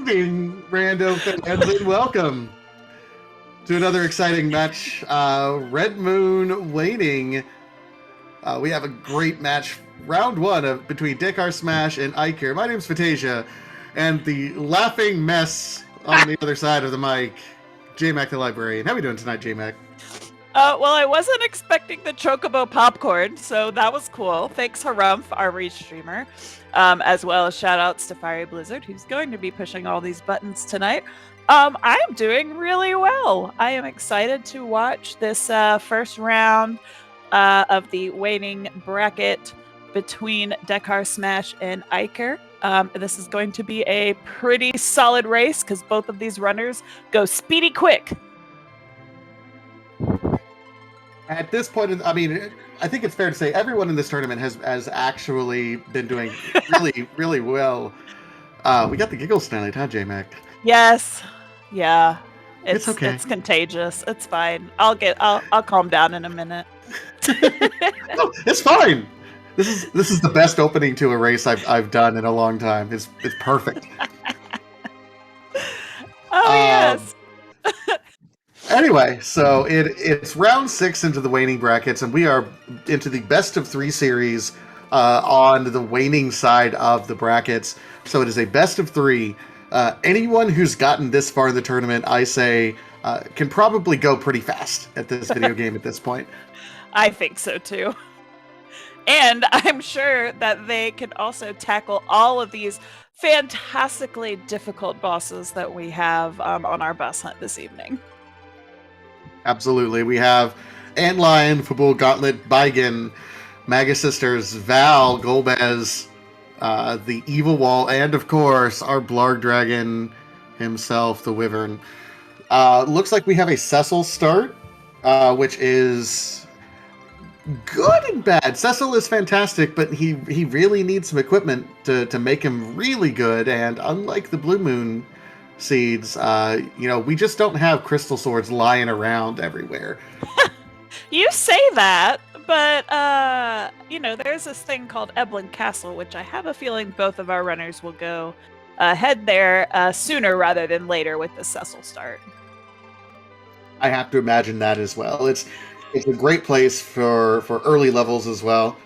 evening, rando fans, and welcome to another exciting match. Red Moon Waning. We have a great match, round one between DekarSMASH and Eykir. My name's Fantasia, and the laughing mess on the other side of the mic, J-Mac the Librarian. How are we doing tonight, J-Mac? Well, I wasn't expecting the Chocobo popcorn, so that was cool. Thanks, Harumph, our restreamer, as well as shout-outs to Fiery Blizzard, who's going to be pushing all these buttons tonight. I am doing really well. I am excited to watch this first round of the Waning bracket between DekarSMASH and Eykir. This is going to be a pretty solid race because both of these runners go speedy quick. At this point, I mean, I think it's fair to say everyone in this tournament has actually been doing really, really well. We got the giggles tonight, huh, J-Mac? Yes. Yeah. It's okay. It's contagious. It's fine. I'll calm down in a minute. No, it's fine. This is the best opening to a race I've done in a long time. It's perfect. Oh yes. Anyway, so it's round 6 into the Waning brackets, and we are into the best of 3 series on the Waning side of the brackets. So it is a best of 3. Anyone who's gotten this far in the tournament, I say, can probably go pretty fast at this video game at this point. I think so too. And I'm sure that they can also tackle all of these fantastically difficult bosses that we have on our boss hunt this evening. Absolutely. We have Antlion, Fabul, Gauntlet, Baigen, Maga Sisters, Val, Golbez, the Evil Wall, and of course, our Blarg Dragon himself, the Wyvern. Looks like we have a Cecil start, which is good and bad. Cecil is fantastic, but he really needs some equipment to make him really good, and unlike the Blue Moon seeds, we just don't have crystal swords lying around everywhere. You say that, but there's this thing called Eblan Castle, which I have a feeling both of our runners will go head there sooner rather than later with the Cecil start. I have to imagine that as well. It's a great place for early levels as well.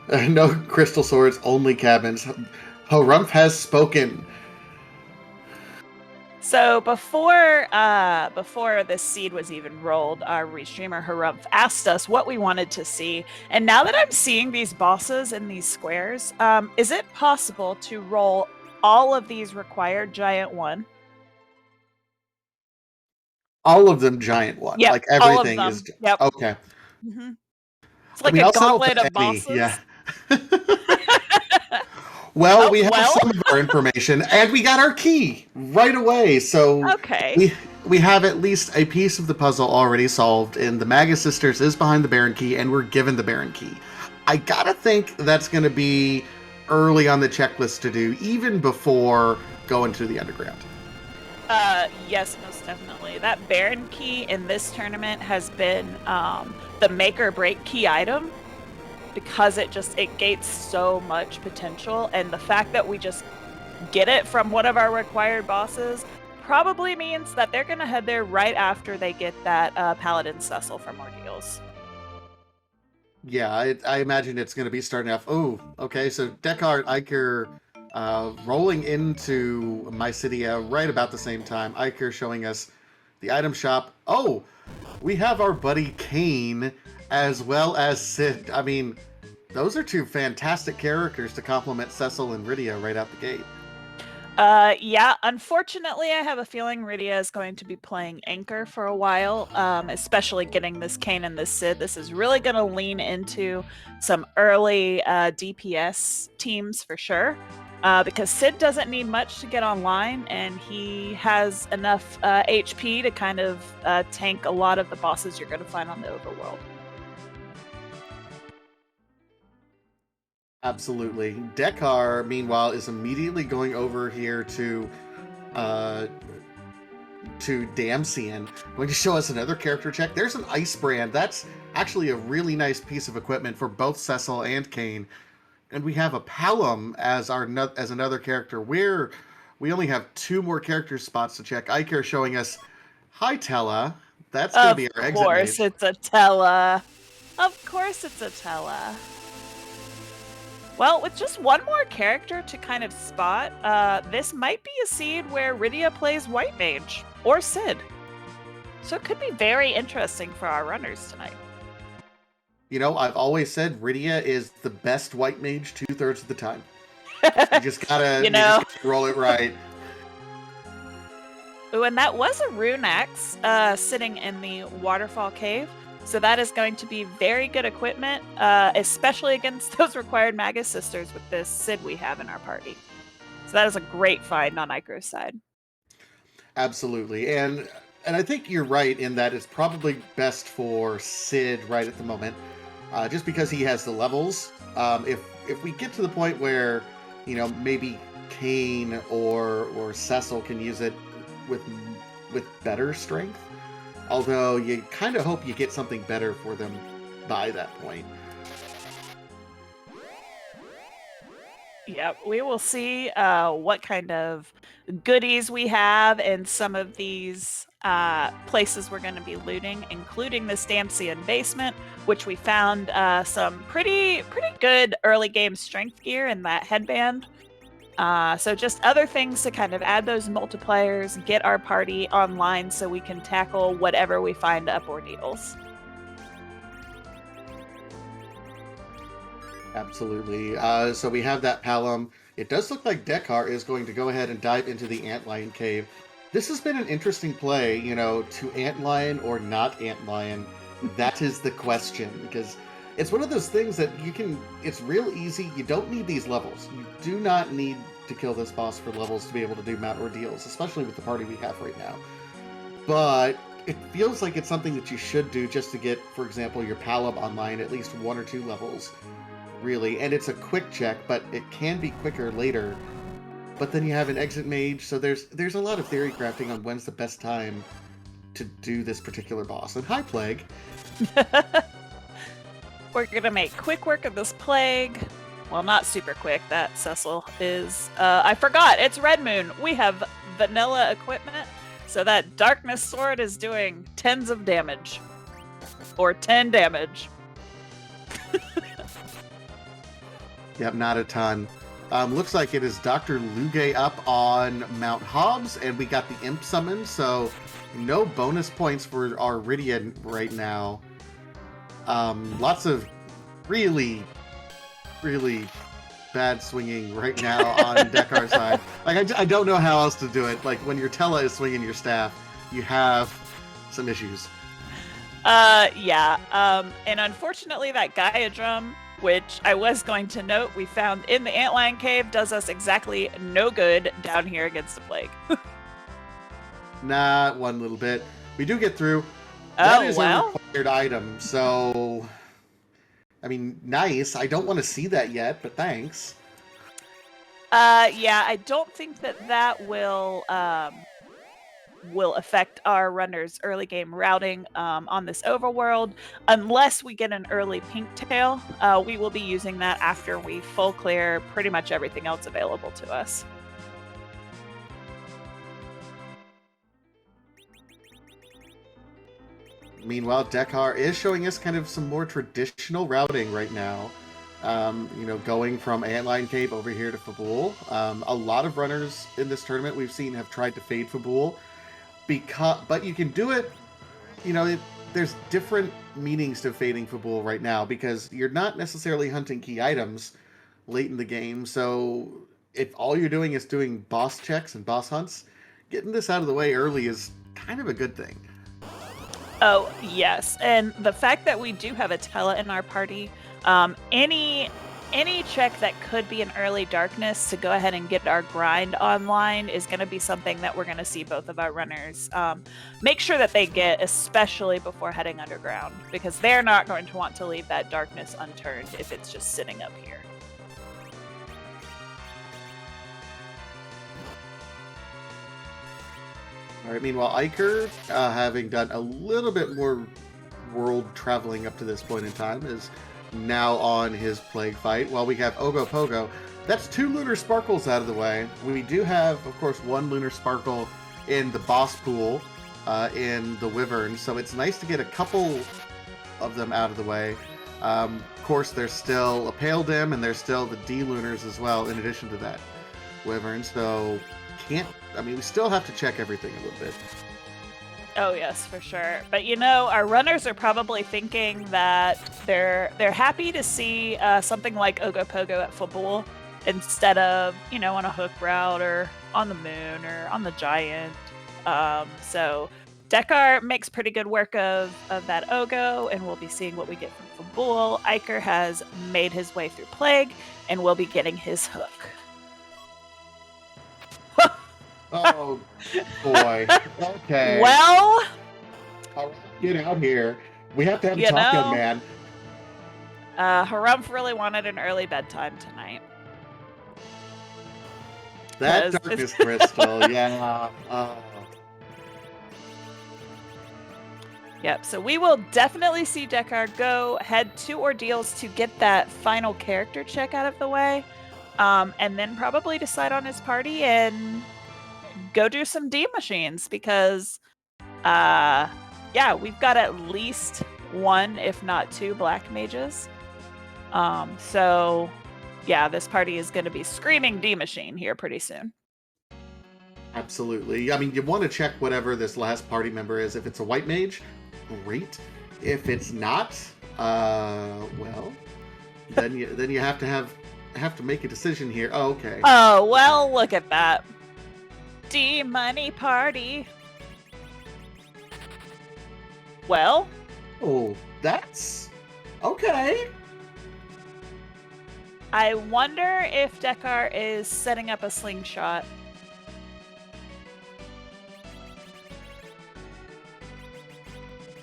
No crystal swords, only cabins. Harumph has spoken. So before this seed was even rolled, our restreamer Harumph asked us what we wanted to see. And now that I'm seeing these bosses in these squares, is it possible to roll all of these required giant 1? All of them giant 1. Yep, like everything is. Yep. Okay. Mm-hmm. It's like a gauntlet of bosses. Yeah. Well, we have some of our information, and we got our key right away. So okay. we have at least a piece of the puzzle already solved, and the Maga Sisters is behind the Baron key, and we're given the Baron key. I gotta think that's going to be early on the checklist to do, even before going to the underground. Yes, most definitely. That Baron key in this tournament has been the make or break key item, because it gates so much potential, and the fact that we just get it from one of our required bosses probably means that they're going to head there right after they get that Paladin Cecil from Ordeals. Yeah, I imagine it's going to be starting off. Oh, okay, so Dekar, Eykir rolling into Mysidia right about the same time. Eykir showing us the item shop. Oh, we have our buddy Kane as well as Sid. I mean, those are 2 fantastic characters to complement Cecil and Rydia right out the gate. Yeah, unfortunately, I have a feeling Rydia is going to be playing Anchor for a while, especially getting this Kane and this Sid. This is really going to lean into some early DPS teams for sure, because Sid doesn't need much to get online, and he has enough HP to kind of tank a lot of the bosses you're going to find on the Overworld. Absolutely. Dekar, meanwhile, is immediately going over here to Damsian, going to show us another character check. There's an Ice Brand. That's actually a really nice piece of equipment for both Cecil and Kane. And we have a Palom as another character. We're We only have 2 more character spots to check. Eykir showing us, hi Tella. That's going to be our exit Of course mage. it's a Tella. Of course it's a Tella. Well, with just one more character to kind of spot, this might be a seed where Rydia plays White Mage, or Sid. So it could be very interesting for our runners tonight. You know, I've always said Rydia is the best White Mage 2/3 of the time. You just gotta, You know. just gotta roll it right. Ooh, and that was a rune axe sitting in the waterfall cave. So that is going to be very good equipment, especially against those required Magus Sisters with this Sid we have in our party. So that is a great find on Eykir's side. Absolutely. And I think you're right in that it's probably best for Sid right at the moment. Just because he has the levels. If we get to the point where, maybe Kane or Cecil can use it with better strength, although you kind of hope you get something better for them by that point. Yeah, we will see what kind of goodies we have in some of these places we're going to be looting, including the Stamsian basement, which we found some pretty good early game strength gear in that headband. So just other things to kind of add those multipliers, get our party online so we can tackle whatever we find up Ordeals. Absolutely. So we have that Palom. It does look like Dekar is going to go ahead and dive into the Antlion Cave. This has been an interesting play, to Antlion or not Antlion. That is the question, because it's one of those things that it's real easy. You don't need these levels. You do not need to kill this boss for levels to be able to do Mount Ordeals, especially with the party we have right now. But it feels like it's something that you should do just to get, for example, your Palom online at least 1 or 2 levels. Really, and it's a quick check, but it can be quicker later. But then you have an exit mage, so there's a lot of theory crafting on when's the best time to do this particular boss. And hi, Plague. We're gonna make quick work of this Plague. Well, not super quick. That Cecil is. I forgot. It's Red Moon. We have vanilla equipment, so that Darkness Sword is doing tens of damage, or 10 damage. Yep, not a ton. Looks like it is Dr. Luge up on Mount Hobbs, and we got the Imp summon, so no bonus points for our Rydia right now. Lots of really bad swinging right now on Dekar's side. Like, I don't know how else to do it. Like, when your Tella is swinging your staff, you have some issues. Yeah. And unfortunately, that Gaia drum, which I was going to note we found in the Antlion Cave, does us exactly no good down here against the Plague. Not one little bit. We do get through. That is well. a required item, so... I mean, nice. I don't want to see that yet, but thanks. Yeah, I don't think that will affect our runners' early game routing on this overworld, unless we get an early pink tail. We will be using that after we full clear pretty much everything else available to us. Meanwhile, Dekar is showing us kind of some more traditional routing right now. Going from Antlion Cave over here to Fabul. A lot of runners in this tournament we've seen have tried to fade Fabul. But you can do it, there's different meanings to fading Fabul right now, because you're not necessarily hunting key items late in the game. So if all you're doing is doing boss checks and boss hunts, getting this out of the way early is kind of a good thing. Oh, yes. And the fact that we do have a Tella in our party, any check that could be an early darkness to go ahead and get our grind online is going to be something that we're going to see both of our runners make sure that they get, especially before heading underground, because they're not going to want to leave that darkness unturned if it's just sitting up here. All right, meanwhile, Eykir, having done a little bit more world traveling up to this point in time, is now on his Plague fight, while we have Ogo Pogo that's 2 Lunar Sparkles out of the way. We do have, of course, 1 Lunar Sparkle in the boss pool in the Wyvern, so it's nice to get a couple of them out of the way. Of course, there's still a Pale Dim, and there's still the D-Lunars as well, in addition to that Wyvern, so we still have to check everything a little bit. Oh yes, for sure. But you know, our runners are probably thinking that they're happy to see something like Ogopogo at Fabul instead of, you know, on a hook route or on the moon or on the giant. So Dekar makes pretty good work of that Ogo, and we'll be seeing what we get from Fabul. Eykir has made his way through Plague, and we'll be getting his hook. Oh, boy. Okay. Well, all right, get out here. We have to have a talk, young man. Harumph really wanted an early bedtime tonight. That darkness crystal, yeah. Yep, so we will definitely see Dekar head to Ordeals to get that final character check out of the way, and then probably decide on his party and go do some D machines because, yeah, we've got at least 1, if not 2, black mages. So, yeah, this party is going to be screaming D machine here pretty soon. Absolutely. I mean, you want to check whatever this last party member is. If it's a white mage, great. If it's not, well, then you have to make a decision here. Oh, okay. Oh, well, look at that. D-money party. Well? Oh, that's okay. I wonder if Dekar is setting up a slingshot.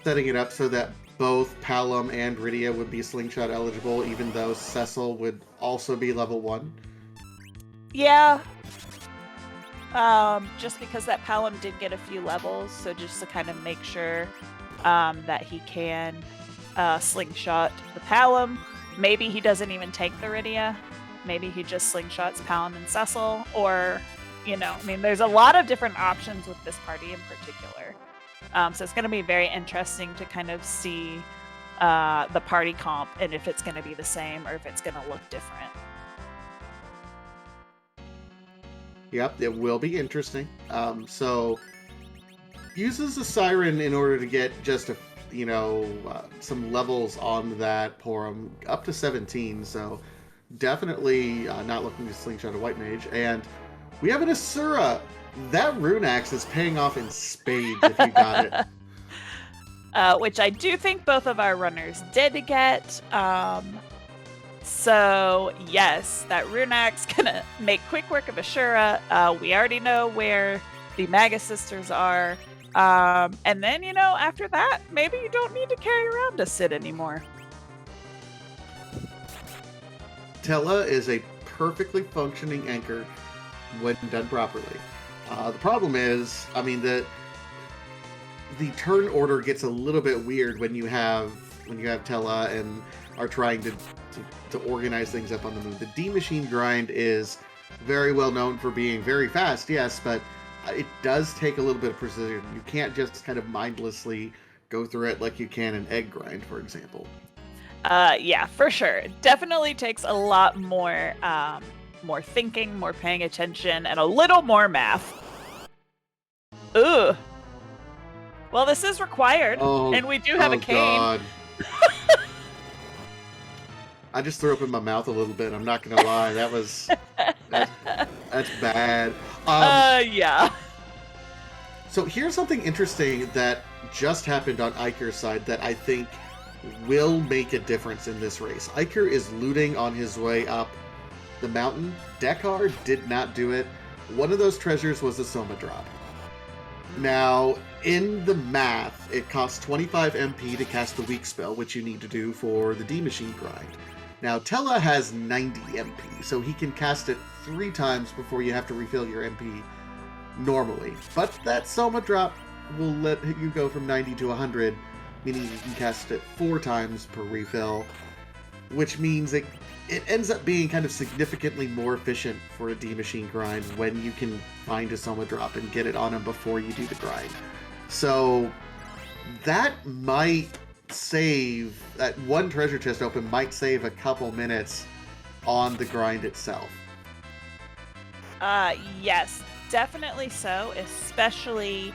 Setting it up so that both Palom and Rydia would be slingshot eligible, even though Cecil would also be level 1. Yeah. Just because that Palom did get a few levels, so just to kind of make sure that he can slingshot the Palom. Maybe he doesn't even take the Rydia. Maybe he just slingshots Palom and Cecil, or, you know, I mean, there's a lot of different options with this party in particular. So it's going to be very interesting to kind of see the party comp and if it's going to be the same or if it's going to look different. Yep, it will be interesting. So uses a siren in order to get just some levels on that Porum up to 17. So definitely not looking to slingshot a white mage. And we have an Asura. That rune axe is paying off in spades if you got it. Which I do think both of our runners did get. So yes, that rune axe gonna make quick work of Ashura. We already know where the Magus sisters are. And then, you know, after that, maybe you don't need to carry around a Sid anymore. Tella is a perfectly functioning anchor when done properly. The problem is, I mean, the turn order gets a little bit weird when you have Tella and are trying to organize things up on the move. The D machine grind is very well known for being very fast, yes, but it does take a little bit of precision. You can't just kind of mindlessly go through it like you can an egg grind, for example. Yeah, for sure. It definitely takes a lot more more thinking, more paying attention, and a little more math. Ooh. Well, this is required, and we do have a cane. God. I just threw up in my mouth a little bit. I'm not gonna lie. That's bad. Yeah. So here's something interesting that just happened on Eykir's side that I think will make a difference in this race. Eykir is looting on his way up the mountain. Dekar did not do it. One of those treasures was a Soma drop. Now, in the math, it costs 25 MP to cast the weak spell, which you need to do for the D machine grind. Now, Tella has 90 MP, so he can cast it 3 times before you have to refill your MP normally. But that Soma drop will let you go from 90 to 100, meaning you can cast it 4 times per refill. which means it ends up being kind of significantly more efficient for a D machine grind when you can find a Soma drop and get it on him before you do the grind. So that might save, that one treasure chest open might save a couple minutes on the grind itself. Yes, definitely so, especially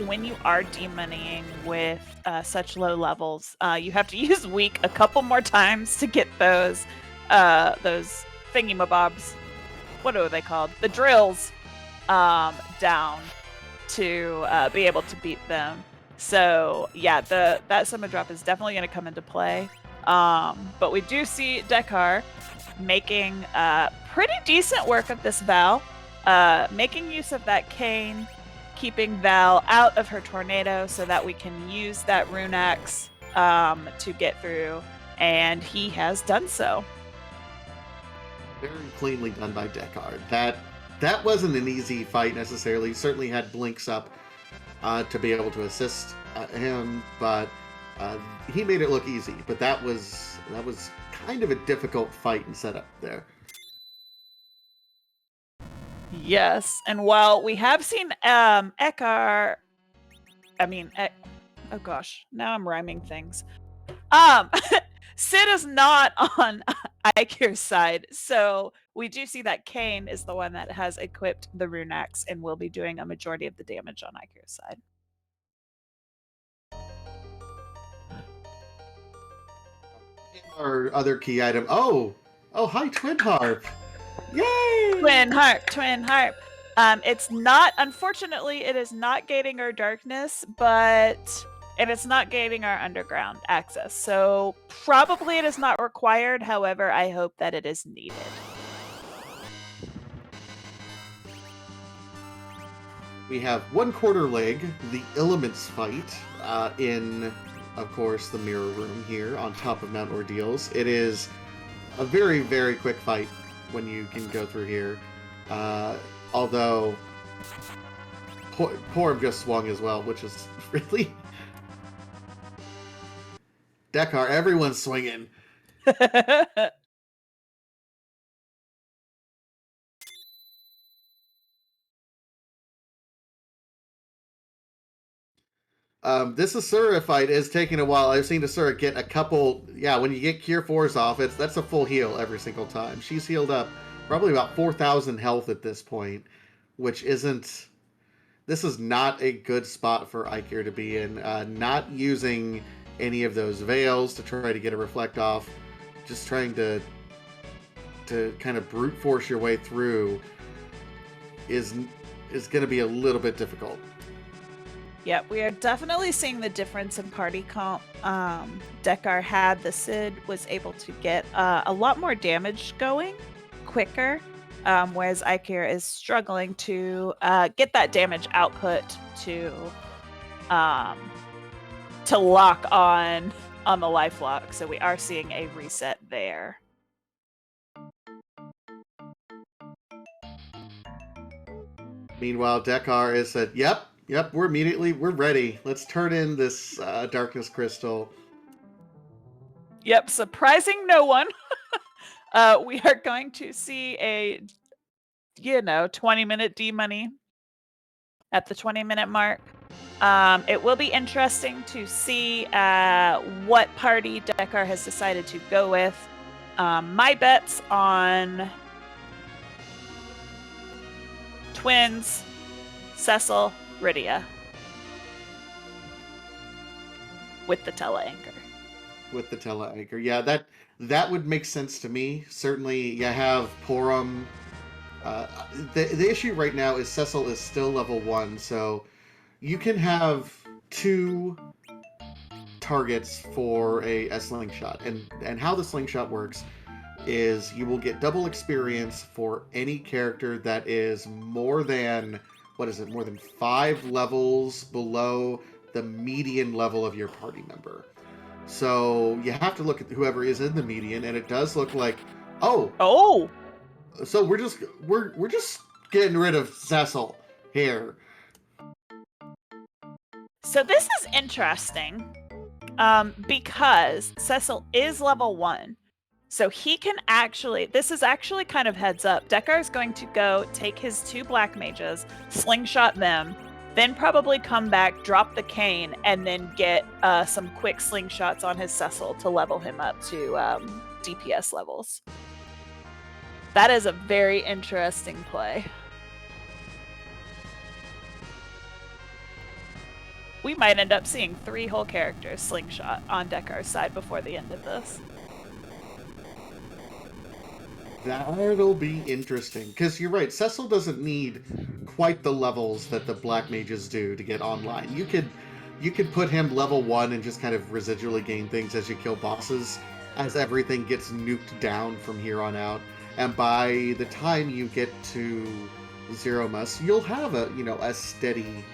when you are demoneying with such low levels. You have to use weak a couple more times to get those thingy-mabobs. What are they called? The drills down to be able to beat them. So yeah, that summon drop is definitely going to come into play. But we do see Dekar making pretty decent work of this Val, making use of that cane, keeping Val out of her tornado so that we can use that rune axe to get through, and he has done so. Very cleanly done by Dekar. That wasn't an easy fight necessarily. He certainly had blinks up to be able to assist him, but he made it look easy. But that was kind of a difficult fight and setup there. Yes, and while we have seen Eykir, oh gosh, now I'm rhyming things. Sid is not on Eykir's side, so we do see that Kane is the one that has equipped the rune axe and will be doing a majority of the damage on Eykir's side. Our other key item. Oh, hi, Twin Harp. Yay! Twin harp. It's not, unfortunately, it is not gating our darkness, and it's not gating our underground access. So probably it is not required. However, I hope that it is needed. We have one quarter leg, the Elements fight, in, of course, the mirror room here on top of Mount Ordeals. It is a very, very quick fight when you can go through here. Although Porum just swung as well, which is really... Dekar, everyone's swinging. This Asura fight is taking a while. I've seen Asura get a couple... Yeah, when you get Cure 4s off, that's a full heal every single time. She's healed up probably about 4,000 health at this point, which isn't... This is not a good spot for Eykir to be in. Not using any of those veils to try to get a reflect off. Just trying to kind of brute force your way through is going to be a little bit difficult. Yeah, we are definitely seeing the difference in party comp. Dekar had the Sid was able to get a lot more damage going quicker, whereas Eykir is struggling to get that damage output to lock on the life lock. So we are seeing a reset there. Meanwhile, Dekar has said, "Yep, we're ready. Let's turn in this darkness crystal." Yep, surprising no one. We are going to see a 20-minute D-money at the 20-minute mark. It will be interesting to see what party Dekar has decided to go with. My bet's on Twins, Cecil, Rydia. With the tele-anchor. With the tele-anchor. Yeah, that would make sense to me. Certainly, you have Porum. The issue right now is Cecil is still level 1, so you can have 2 targets for a slingshot. And how the slingshot works is you will get double experience for any character that is more than 5 levels below the median level of your party member. So you have to look at whoever is in the median, and it does look like so we're just getting rid of Cecil here. So this is interesting because Cecil is level 1. So he can actually, this is actually kind of heads up. Dekar's going to go take his 2 black mages, slingshot them, then probably come back, drop the cane, and then get some quick slingshots on his Cecil to level him up to DPS levels. That is a very interesting play. We might end up seeing 3 whole characters slingshot on Dekar's side before the end of this. That'll be interesting, because you're right, Cecil doesn't need quite the levels that the black mages do to get online. You could put him level 1 and just kind of residually gain things as you kill bosses, as everything gets nuked down from here on out. And by the time you get to Zeramus, you'll have a steady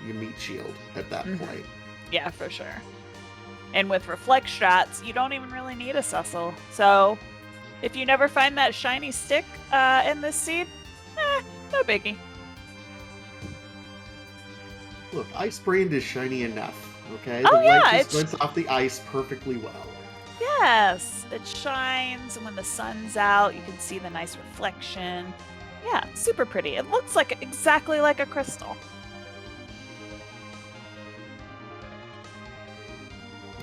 meat shield at that point. Yeah, for sure. And with reflect shots, you don't even really need a Cecil. So if you never find that shiny stick in this seed, no biggie. Look, Ice Brand is shiny enough, okay? Oh, the yeah, light just glints off the ice perfectly well. Yes, it shines, and when the sun's out, you can see the nice reflection. Yeah, super pretty. It looks like exactly like a crystal.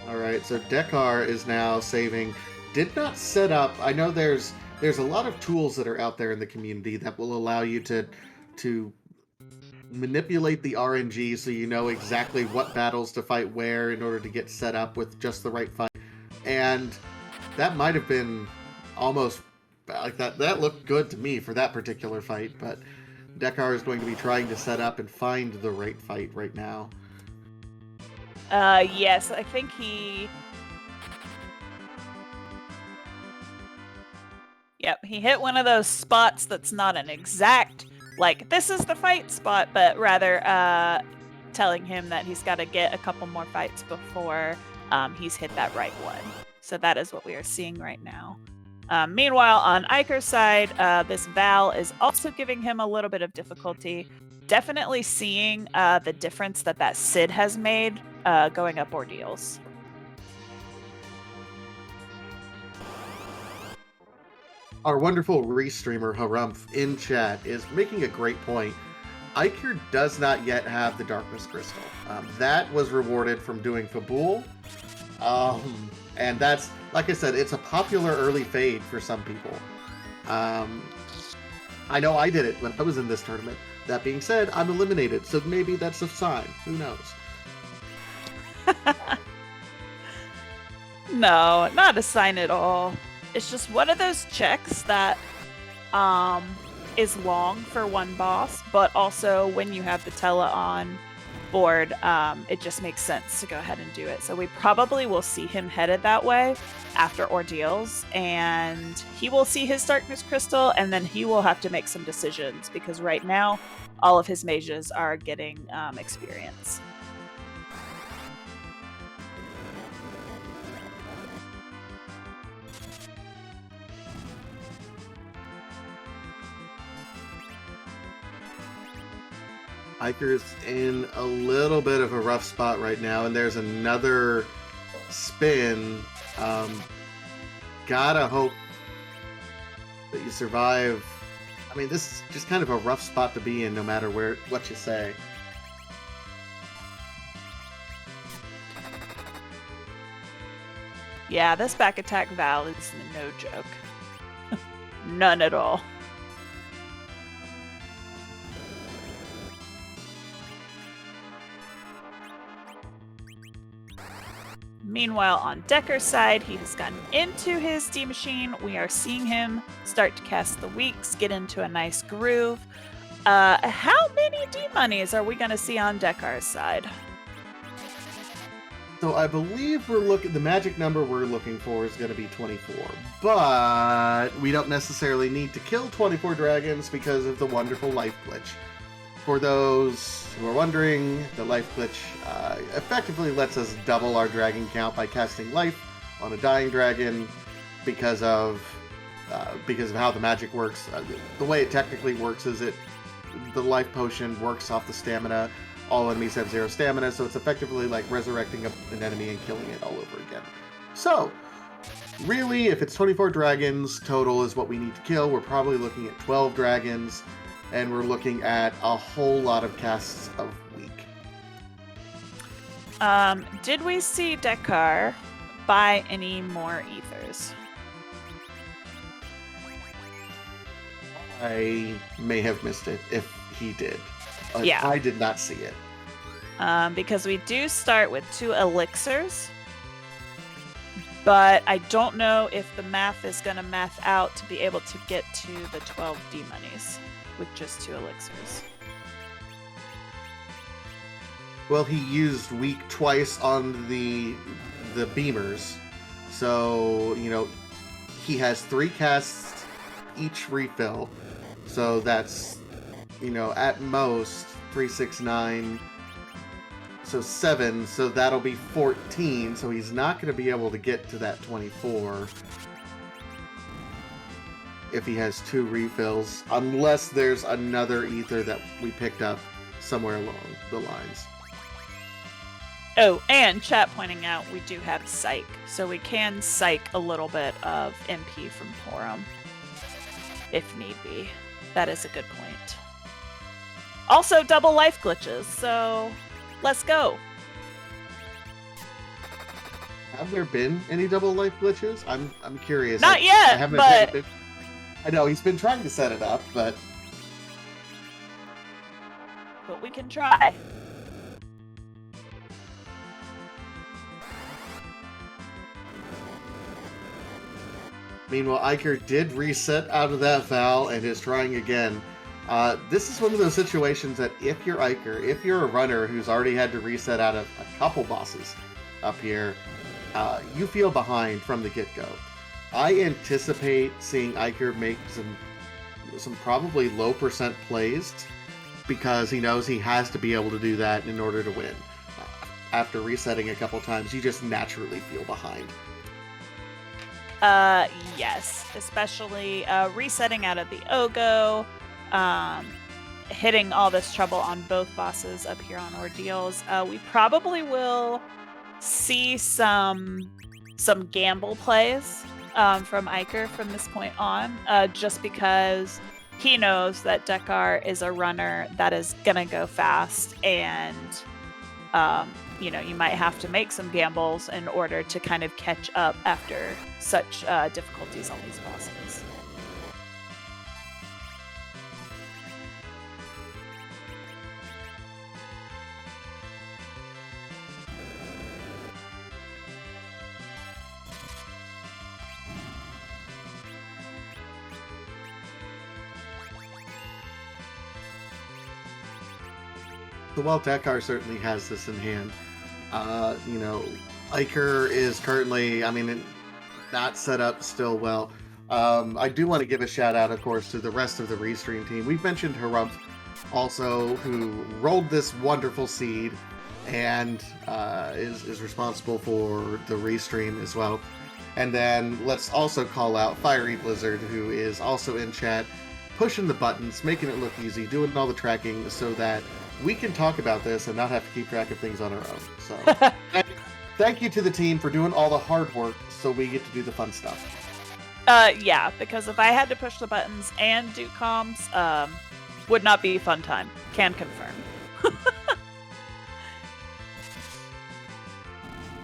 All right, so Dekar is now saving. Did not set up. I know there's a lot of tools that are out there in the community that will allow you to manipulate the RNG so you know exactly what battles to fight where in order to get set up with just the right fight. And that might have been almost like that. That looked good to me for that particular fight, but Dekar is going to be trying to set up and find the right fight right now. Yes, I think he... Yep, he hit one of those spots that's not an exact, like, this is the fight spot, but rather telling him that he's got to get a couple more fights before he's hit that right one. So that is what we are seeing right now. Meanwhile, on Eykir's side, this Val is also giving him a little bit of difficulty. Definitely seeing the difference that Sid has made going up Ordeals. Our wonderful restreamer Harumph in chat is making a great point. Eykir does not yet have the Darkness Crystal. That was rewarded from doing Fabul. And that's, like I said, it's a popular early fade for some people. I know I did it when I was in this tournament. That being said, I'm eliminated, so maybe that's a sign. Who knows? No, not a sign at all. It's just one of those checks that is long for one boss, but also when you have the Tela on board, it just makes sense to go ahead and do it. So we probably will see him headed that way after Ordeals, and he will see his Darkness Crystal, and then he will have to make some decisions, because right now all of his mages are getting experience. Eykir's in a little bit of a rough spot right now, and there's another spin. Gotta hope that you survive. I mean, this is just kind of a rough spot to be in, no matter what you say. Yeah, this back attack Val is no joke. None at all. Meanwhile, on Dekar's side, he has gotten into his D machine. We are seeing him start to cast the weeks, get into a nice groove. How many D monies are we going to see on Dekar's side? So I believe the magic number we're looking for is going to be 24, but we don't necessarily need to kill 24 dragons because of the wonderful life glitch. For those who are wondering, the life glitch effectively lets us double our dragon count by casting life on a dying dragon because of how the magic works. The way it technically works is the life potion works off the stamina. All enemies have 0 stamina, so it's effectively like resurrecting an enemy and killing it all over again. So, really, if it's 24 dragons total is what we need to kill, we're probably looking at 12 dragons, and we're looking at a whole lot of casts of weak. Did we see Dekar buy any more ethers? I may have missed it if he did. Yeah. I did not see it. Because we do start with 2 elixirs, but I don't know if the math is going to math out to be able to get to the 12 D-monies with just 2 elixirs. Well, he used weak twice on the beamers, so he has 3 casts each refill, so that's at most 3, 6, 9, so 7, so that'll be 14, so he's not going to be able to get to that 24 if he has 2 refills, unless there's another ether that we picked up somewhere along the lines. Oh, and chat pointing out we do have Psych, so we can Psych a little bit of MP from Porum, if need be. That is a good point. Also, double life glitches, so let's go. Have there been any double life glitches? I'm curious. Not yet, but I know he's been trying to set it up, but we can try. Meanwhile, Eykir did reset out of that Val and is trying again. This is one of those situations that if you're Eykir, if you're a runner who's already had to reset out of a couple bosses up here, you feel behind from the get-go. I anticipate seeing Eykir make some probably low percent plays because he knows he has to be able to do that in order to win. After resetting a couple times, you just naturally feel behind. Yes, especially resetting out of the Ogo, hitting all this trouble on both bosses up here on Ordeals. We probably will see some gamble plays from Eykir from this point on, just because he knows that Dekar is a runner that is gonna go fast, and you might have to make some gambles in order to kind of catch up after such difficulties on these bosses. So while Dekar certainly has this in hand, Eykir is currently, not set up still well. I do want to give a shout out, of course, to the rest of the Restream team. We've mentioned Harumph also, who rolled this wonderful seed and is responsible for the Restream as well. And then let's also call out Fiery Blizzard, who is also in chat, pushing the buttons, making it look easy, doing all the tracking so that we can talk about this and not have to keep track of things on our own. So thank you to the team for doing all the hard work so we get to do the fun stuff. Yeah, because if I had to push the buttons and do comms, would not be fun time. Can confirm.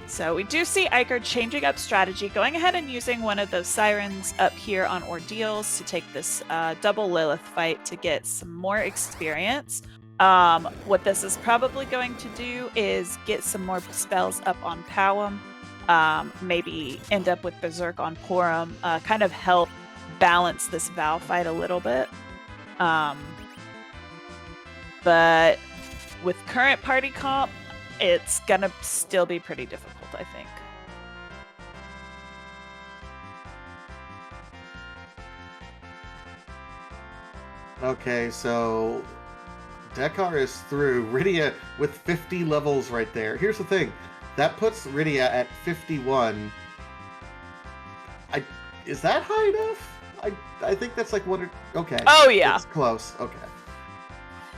So we do see Eykir changing up strategy, going ahead and using one of those sirens up here on Ordeals to take this double Lilith fight to get some more experience. What this is probably going to do is get some more spells up on Powum, maybe end up with Berserk on Porum, kind of help balance this Val fight a little bit. But with current party comp, it's gonna still be pretty difficult, I think. Okay, so Dekar is through. Rydia with 50 levels right there. Here's the thing. That puts Rydia at 51. Is that high enough? I think that's like what okay. Oh yeah. It's close. Okay.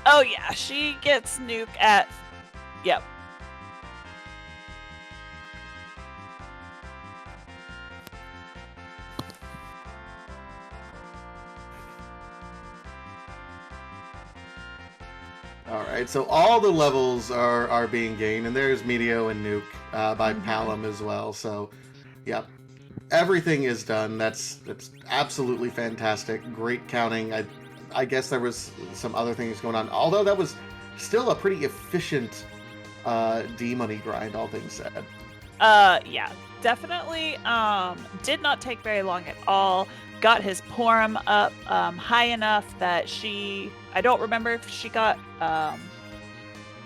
Oh yeah, she gets nuke at yep. All right, so all the levels are being gained, and there's Meteo and Nuke by Palom as well. So, yep, everything is done. That's absolutely fantastic. Great counting. I guess there was some other things going on, although that was still a pretty efficient D-money grind, all things said. Yeah, definitely. Did not take very long at all. Got his Porum up high enough that I don't remember if she got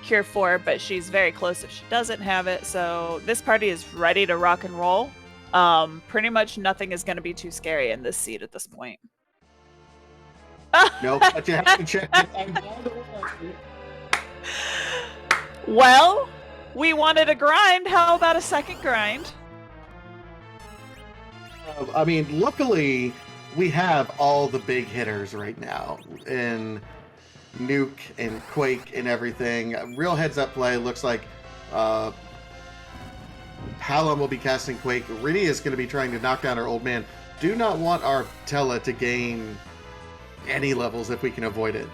Cure 4, but she's very close if she doesn't have it. So this party is ready to rock and roll. Pretty much nothing is going to be too scary in this seed at this point. No, but you have to check it. Well, we wanted a grind. How about a second grind? I mean, luckily, we have all the big hitters right now in Nuke and Quake and everything. Real heads-up play. Looks like Palom will be casting Quake. Riddy is going to be trying to knock down our old man. Do not want our Tella to gain any levels if we can avoid it.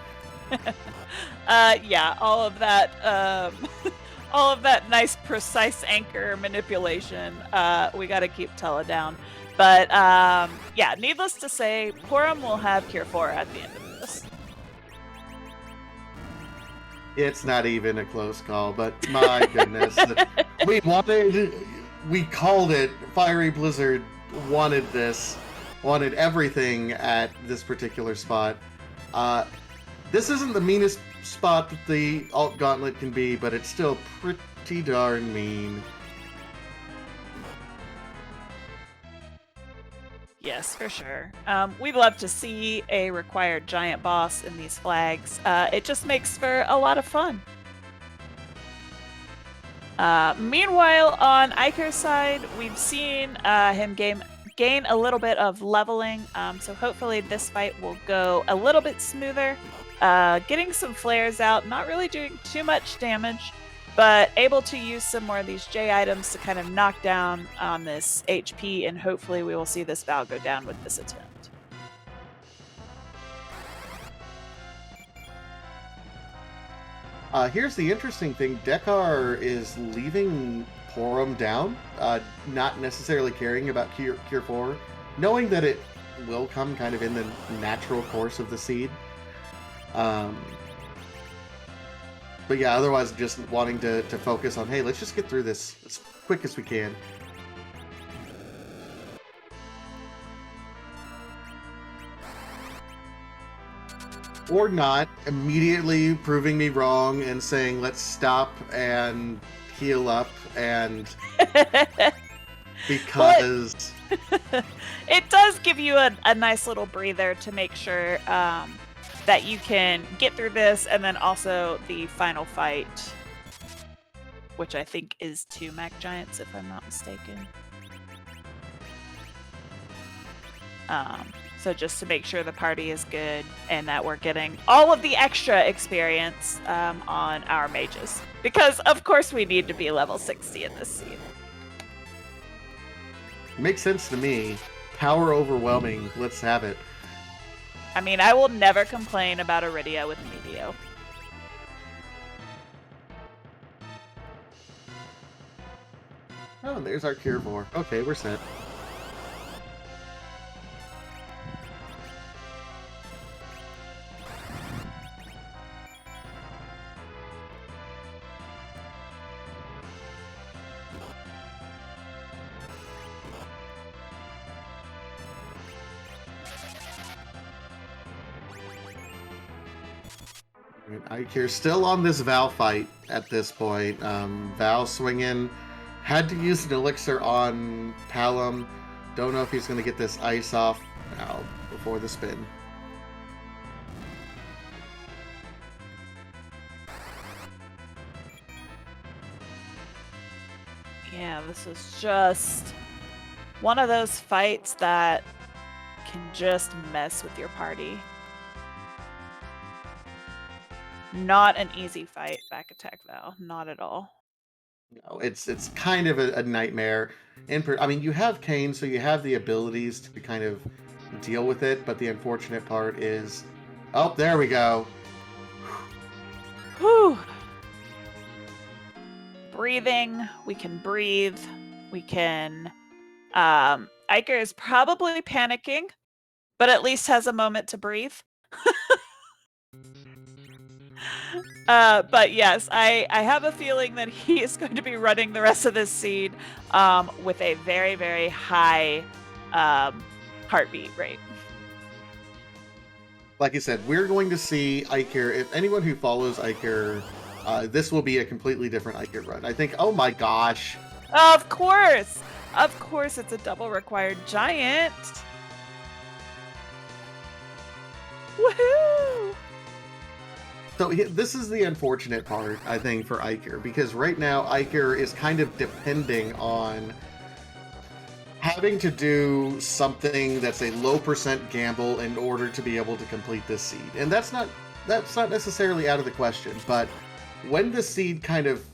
Yeah, all of that all of that nice precise anchor manipulation, we got to keep Tella down. But yeah, needless to say, Porum will have Cure 4 at the end of this. It's not even a close call, but my goodness. We called it. Fiery Blizzard wanted this, wanted everything at this particular spot. This isn't the meanest spot that the Alt Gauntlet can be, but it's still pretty darn mean. Yes, for sure. We'd love to see a required giant boss in these flags. It just makes for a lot of fun. Meanwhile, on Eykir's side, we've seen him gain a little bit of leveling, so hopefully this fight will go a little bit smoother. Getting some flares out, not really doing too much damage, but able to use some more of these J items to kind of knock down on this HP, and hopefully we will see this Val go down with this attempt. Here's the interesting thing. Dekar is leaving Porum down, not necessarily caring about Cure 4, knowing that it will come kind of in the natural course of the seed. But yeah, otherwise just wanting to focus on, hey, let's just get through this as quick as we can. Or not, immediately proving me wrong and saying, let's stop and heal up, and because... It does give you a nice little breather to make sure that you can get through this, and then also the final fight, which I think is 2 Mac Giants, if I'm not mistaken. So just to make sure the party is good and that we're getting all of the extra experience on our mages. Because, of course, we need to be level 60 in this seed. Makes sense to me. Power overwhelming. Let's have it. I mean, I will never complain about Iridia with Meteo. Oh, and there's our Cure 4. Okay, we're set. Eykir still on this Val fight at this point. Val swinging. Had to use an elixir on Palom. Don't know if he's going to get this ice off now before the spin. Yeah, this is just one of those fights that can just mess with your party. Not an easy fight, back attack Val. Not at all. No, it's kind of a nightmare. I mean, you have Kane, so you have the abilities to kind of deal with it, but the unfortunate part is... Oh, there we go. Whew. Breathing. We can breathe. We can. Eykir is probably panicking, but at least has a moment to breathe. But yes, I have a feeling that he is going to be running the rest of this seed with a very, very high heartbeat rate. Like you said, we're going to see Eykir. If anyone who follows Eykir, this will be a completely different Eykir run. I think, oh my gosh. Of course! Of course, it's a double required giant. Woohoo! So this is the unfortunate part, I think, for Eykir, because right now Eykir is kind of depending on having to do something that's a low percent gamble in order to be able to complete this seed. And that's not necessarily out of the question, but when the seed kind of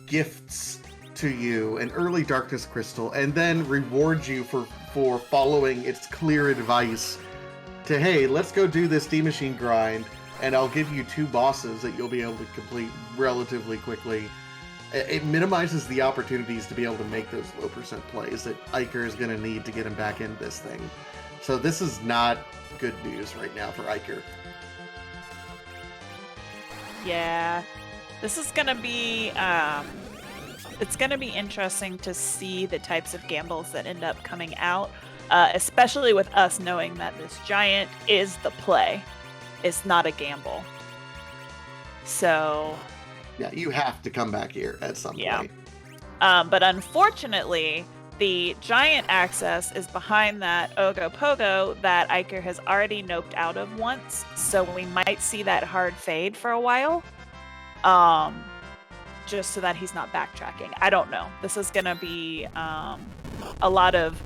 gifts to you an early darkness crystal and then rewards you for following its clear advice to, hey, let's go do this D machine grind, and I'll give you 2 bosses that you'll be able to complete relatively quickly. It minimizes the opportunities to be able to make those low percent plays that Eykir is going to need to get him back into this thing. So this is not good news right now for Eykir. Yeah, this is going to be it's going to be interesting to see the types of gambles that end up coming out, especially with us knowing that this giant is the play. It's not a gamble. So yeah, you have to come back here at some point. But unfortunately, the giant access is behind that Ogopogo that Eykir has already noped out of once, so we might see that hard fade for a while. Just so that he's not backtracking. I don't know. This is gonna be a lot of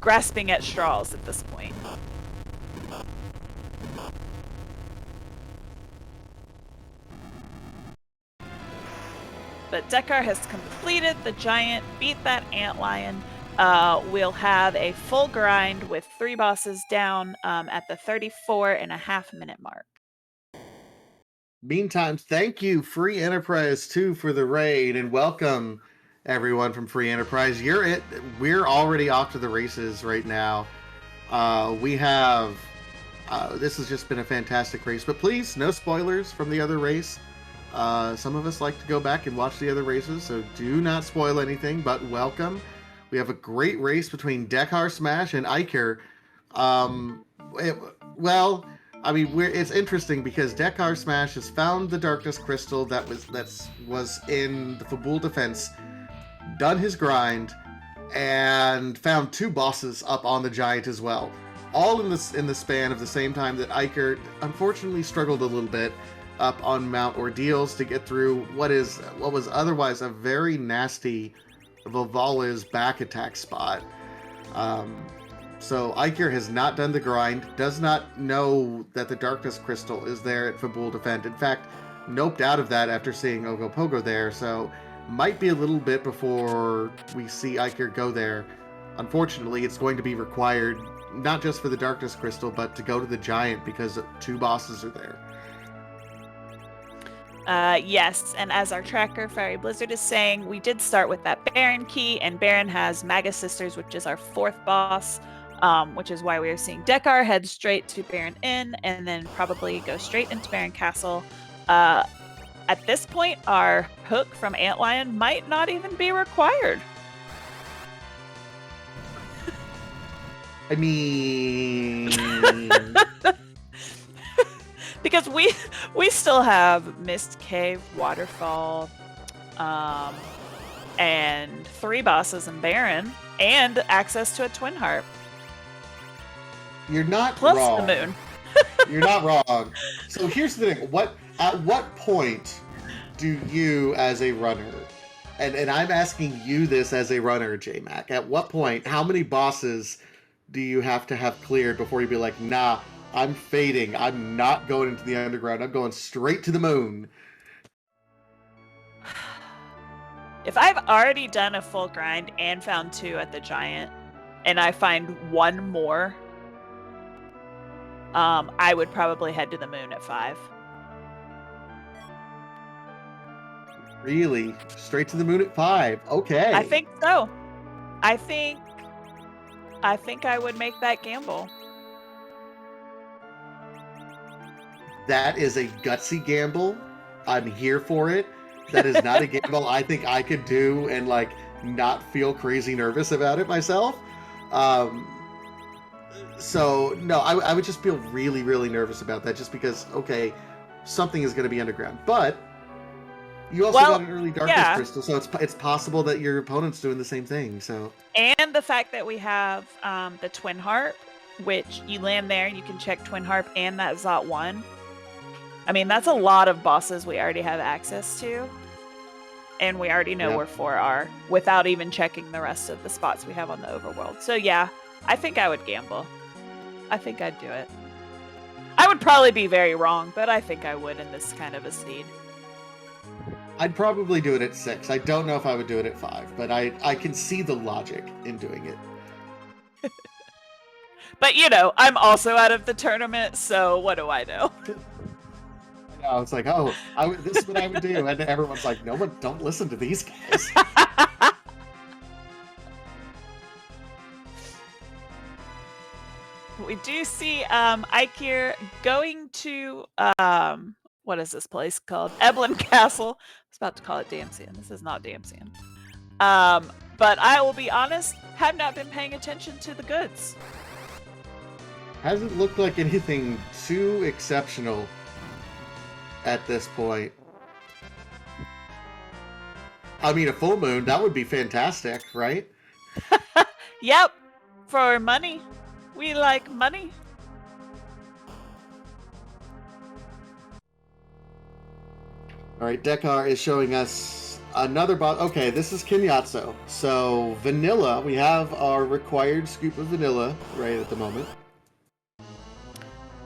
grasping at straws at this point. But Dekar has completed the giant, beat that antlion. We'll have a full grind with 3 bosses down at the 34.5-minute mark. Meantime, thank you, Free Enterprise 2, for the raid, and welcome everyone from Free Enterprise. We're already off to the races right now. We have this has just been a fantastic race, but please, no spoilers from the other race. Some of us like to go back and watch the other races, so do not spoil anything, but welcome. We have a great race between DekarSMASH and Eykir. It's interesting because DekarSMASH has found the darkness crystal that was in the Babil defense, done his grind, and found 2 bosses up on the giant as well. All in the span of the same time that Eykir unfortunately struggled a little bit up on Mount Ordeals to get through what was otherwise a very nasty Vivala's back attack spot. So Eykir has not done the grind, does not know that the darkness crystal is there at Babil Defend. In fact, noped out of that after seeing Ogopogo there, so might be a little bit before we see Eykir go there. Unfortunately, it's going to be required not just for the darkness crystal, but to go to the giant because 2 bosses are there. Yes, and as our tracker, Fiery Blizzard, is saying, we did start with that Baron key, and Baron has Maga Sisters, which is our 4th boss, which is why we are seeing Dekar head straight to Baron Inn, and then probably go straight into Baron Castle. At this point, our hook from Antlion might not even be required. I mean... Because we still have Mist Cave, Waterfall, and 3 bosses in Baron, and access to a Twin Harp. You're not plus wrong. The moon. You're not wrong. So here's the thing: at what point do you, as a runner, and I'm asking you this as a runner, JMac, at what point, how many bosses do you have to have cleared before you be like, nah, I'm fading. I'm not going into the underground. I'm going straight to the moon. If I've already done a full grind and found 2 at the giant, and I find 1 more, I would probably head to the moon at 5. Really? Straight to the moon at 5. Okay. I think so. I think I would make that gamble. That is a gutsy gamble. I'm here for it. That is not a gamble I think I could do and like not feel crazy nervous about it myself. So no, I would just feel really, really nervous about that just because, okay, something is going to be underground. But you also got an early darkness crystal, so it's possible that your opponent's doing the same thing. So and the fact that we have the Twin Harp, which you land there, you can check Twin Harp and that Zot 1. I mean, that's a lot of bosses we already have access to. And we already know where 4 are without even checking the rest of the spots we have on the overworld. So yeah, I think I would gamble. I think I'd do it. I would probably be very wrong, but I think I would in this kind of a seed. I'd probably do it at 6. I don't know if I would do it at 5, but I can see the logic in doing it. But you know, I'm also out of the tournament, so what do I know? I was like, oh, this is what I would do. And everyone's like, no one, don't listen to these guys. We do see Eykir going to, what is this place called? Eblin Castle. I was about to call it Damsian. This is not Damsian. But I will be honest, have not been paying attention to the goods. Hasn't looked like anything too exceptional at this point. I mean, a full moon, that would be fantastic, right? Yep. For money. We like money. Alright, Dekar is showing us another boss. Okay, this is Kinyatso. So, vanilla. We have our required scoop of vanilla right at the moment.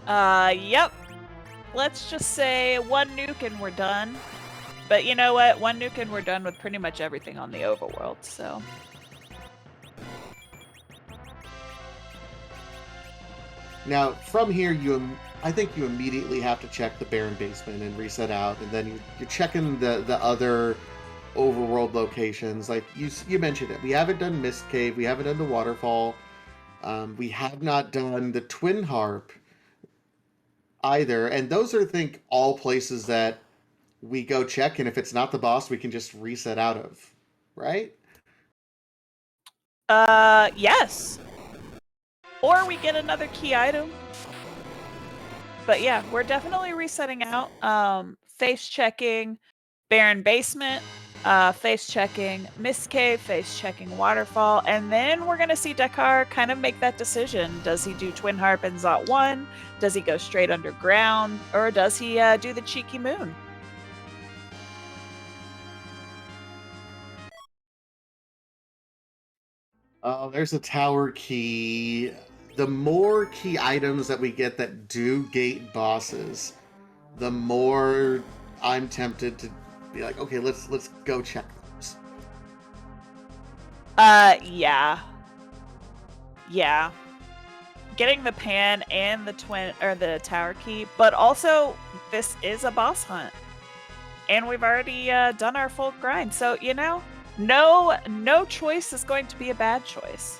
Yep. Let's just say 1 nuke and we're done. But you know what? 1 nuke and we're done with pretty much everything on the overworld, so. Now, from here, I think you immediately have to check the Barren Basement and reset out, and then you're checking the other overworld locations. Like you mentioned it. We haven't done Mist Cave. We haven't done the Waterfall. We have not done the Twin Harp either, and those are, I think, all places that we go check, and if it's not the boss, we can just reset out of, right? Yes. Or we get another key item. But yeah, we're definitely resetting out. Face checking Barren Basement, face checking Mist Cave, face checking Waterfall, and then we're gonna see Dekar kind of make that decision. Does he do Twin Harp and Zot 1? Does he go straight underground? Or does he do the cheeky moon? Oh, there's a tower key. The more key items that we get that do gate bosses, the more I'm tempted to be like, okay, let's go check those. Yeah. Yeah. Getting the pan and the twin or the tower key, but also this is a boss hunt. And we've already done our full grind. So, you know, no choice is going to be a bad choice.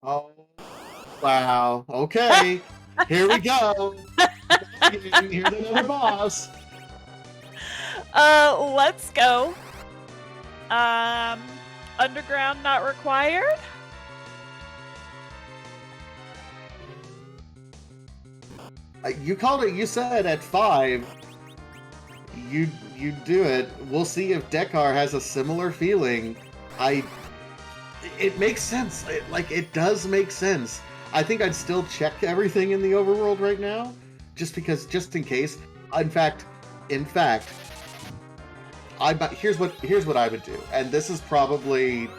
Oh, wow. Okay. Here we go. Here's another boss. Let's go. Underground not required. You called it. You said at 5. You do it. We'll see if Dekar has a similar feeling. It makes sense. It does make sense. I think I'd still check everything in the overworld right now, just in case. In fact, here's what I would do, and this is probably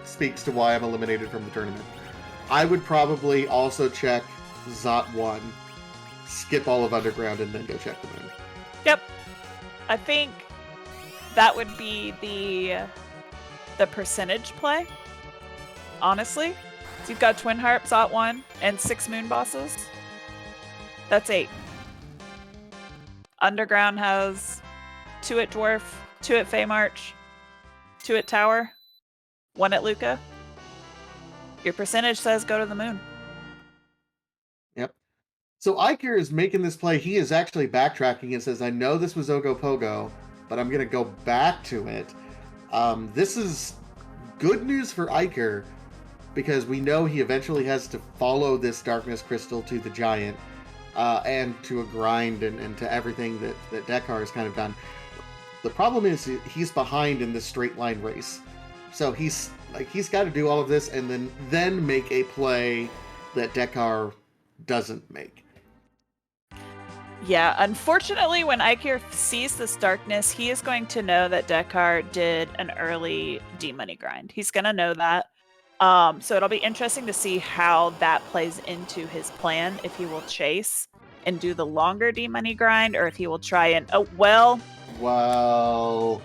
speaks to why I'm eliminated from the tournament. I would probably also check Zot 1, skip all of Underground, and then go check the moon. Yep. I think that would be the percentage play. Honestly. So you've got Twin Harp, Zot 1, and 6 moon bosses. That's 8. Underground has 2 at Dwarf, 2 at Feymarch, 2 at Tower, 1 at Luca. Your percentage says go to the moon. Yep. So Eykir is making this play. He is actually backtracking and says, I know this was Ogopogo, but I'm going to go back to it. This is good news for Eykir, because we know he eventually has to follow this Darkness Crystal to the Giant, and to a grind and to everything that Dekar has kind of done. The problem is he's behind in this straight line race. So he's got to do all of this and then make a play that Dekar doesn't make. Yeah, unfortunately, when Eykir sees this darkness, he is going to know that Dekar did an early D-Money grind. He's going to know that. So it'll be interesting to see how that plays into his plan, if he will chase and do the longer D-Money grind, or if he will try and... Well... All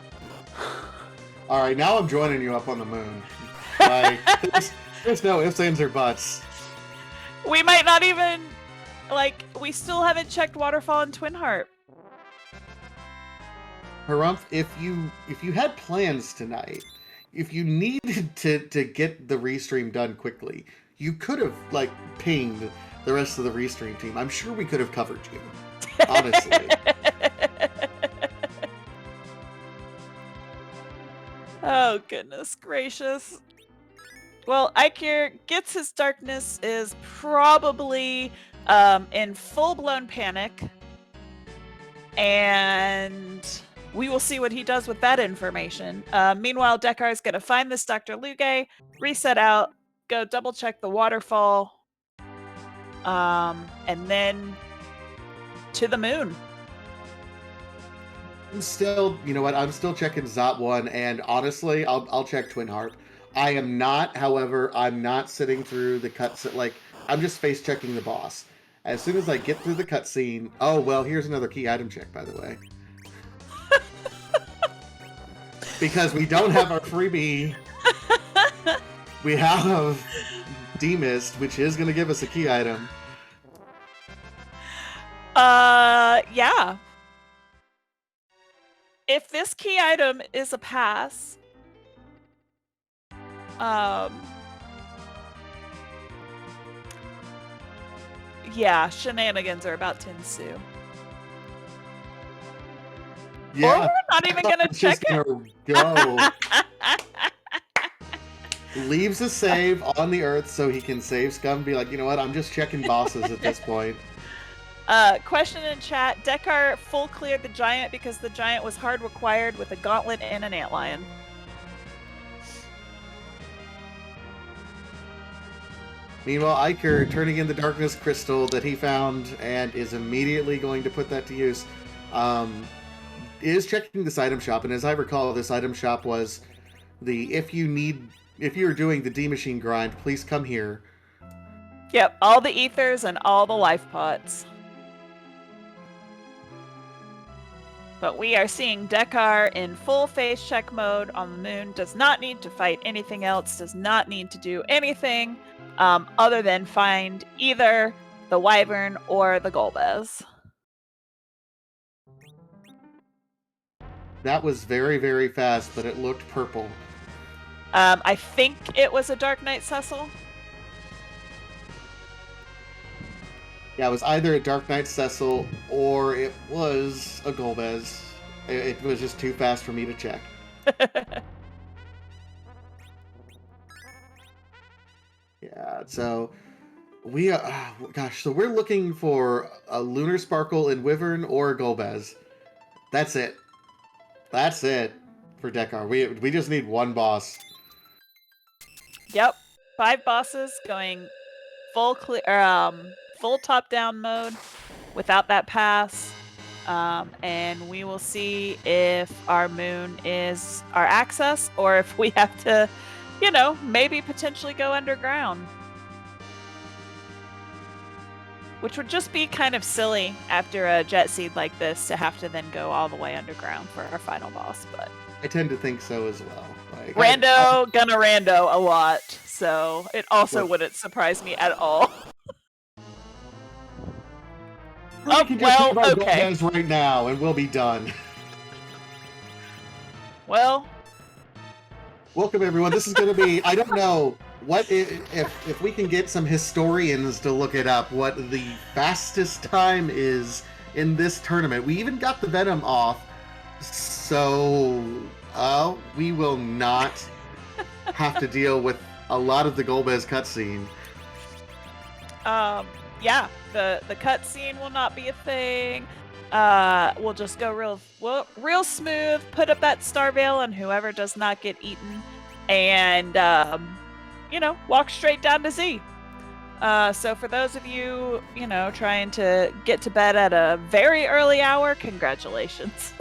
right, now I'm joining you up on the moon. Like, there's no ifs, ands, or buts. We might not even... Like, we still haven't checked Waterfall and Twin Heart. Harumph, if you had plans tonight, if you needed to get the restream done quickly, you could have, like, pinged the rest of the restream team. I'm sure we could have covered you. Honestly. Oh, goodness gracious. Well, Eykir gets his darkness, is probably in full-blown panic. And we will see what he does with that information. Meanwhile, Dekar is going to find this Dr. Luge, reset out, go double-check the waterfall, and then to the moon. I'm still, you know what? I'm still checking Zot 1, and honestly, I'll check Twin Heart. I am not, however, I'm not sitting through the cuts. Like, I'm just face checking the boss. As soon as I get through the cutscene, oh well, here's another key item check, by the way. Because we don't have our freebie. We have D-Mist, which is going to give us a key item. Yeah. If this key item is a pass, yeah, shenanigans are about to ensue. Yeah, or we're not even gonna check it. Go. Leaves a save on the earth so he can save scum. Be like, you know what? I'm just checking bosses at this point. Question in chat: Dekar full cleared the giant because the giant was hard required with a gauntlet and an antlion. Meanwhile, Eykir turning in the darkness crystal that he found and is immediately going to put that to use. Is checking this item shop, and as I recall, this item shop was the if you're doing the D machine grind, please come here. Yep, all the ethers and all the life pots. But we are seeing Dekar in full face check mode on the moon. Does not need to fight anything else. Does not need to do anything other than find either the Wyvern or the Golbez. That was very, very fast, but it looked purple. I think it was a Dark Knight Cecil. Yeah, it was either a Dark Knight Cecil or it was a Golbez. It was just too fast for me to check. Yeah, so we so we're looking for a Lunar Sparkle in Wyvern or a Golbez. That's it. That's it for Dekar. We just need one boss. Yep, 5 bosses going full clear, full top-down mode without that pass, and we will see if our moon is our access or if we have to, you know, maybe potentially go underground. Which would just be kind of silly after a jet seed like this to have to then go all the way underground for our final boss, but... I tend to think so as well. Like, gonna rando a lot, so it also wouldn't surprise me at all. We can just have our okay. Golbez right now, and we'll be done. Well, welcome everyone. This is going to be, I don't know what if we can get some historians to look it up, what the fastest time is in this tournament. We even got the Venom off, so we will not have to deal with a lot of the Golbez cutscene. Yeah, the cutscene will not be a thing. We'll just go real smooth, put up that star veil on whoever does not get eaten, and walk straight down to Z. So for those of you, trying to get to bed at a very early hour, congratulations.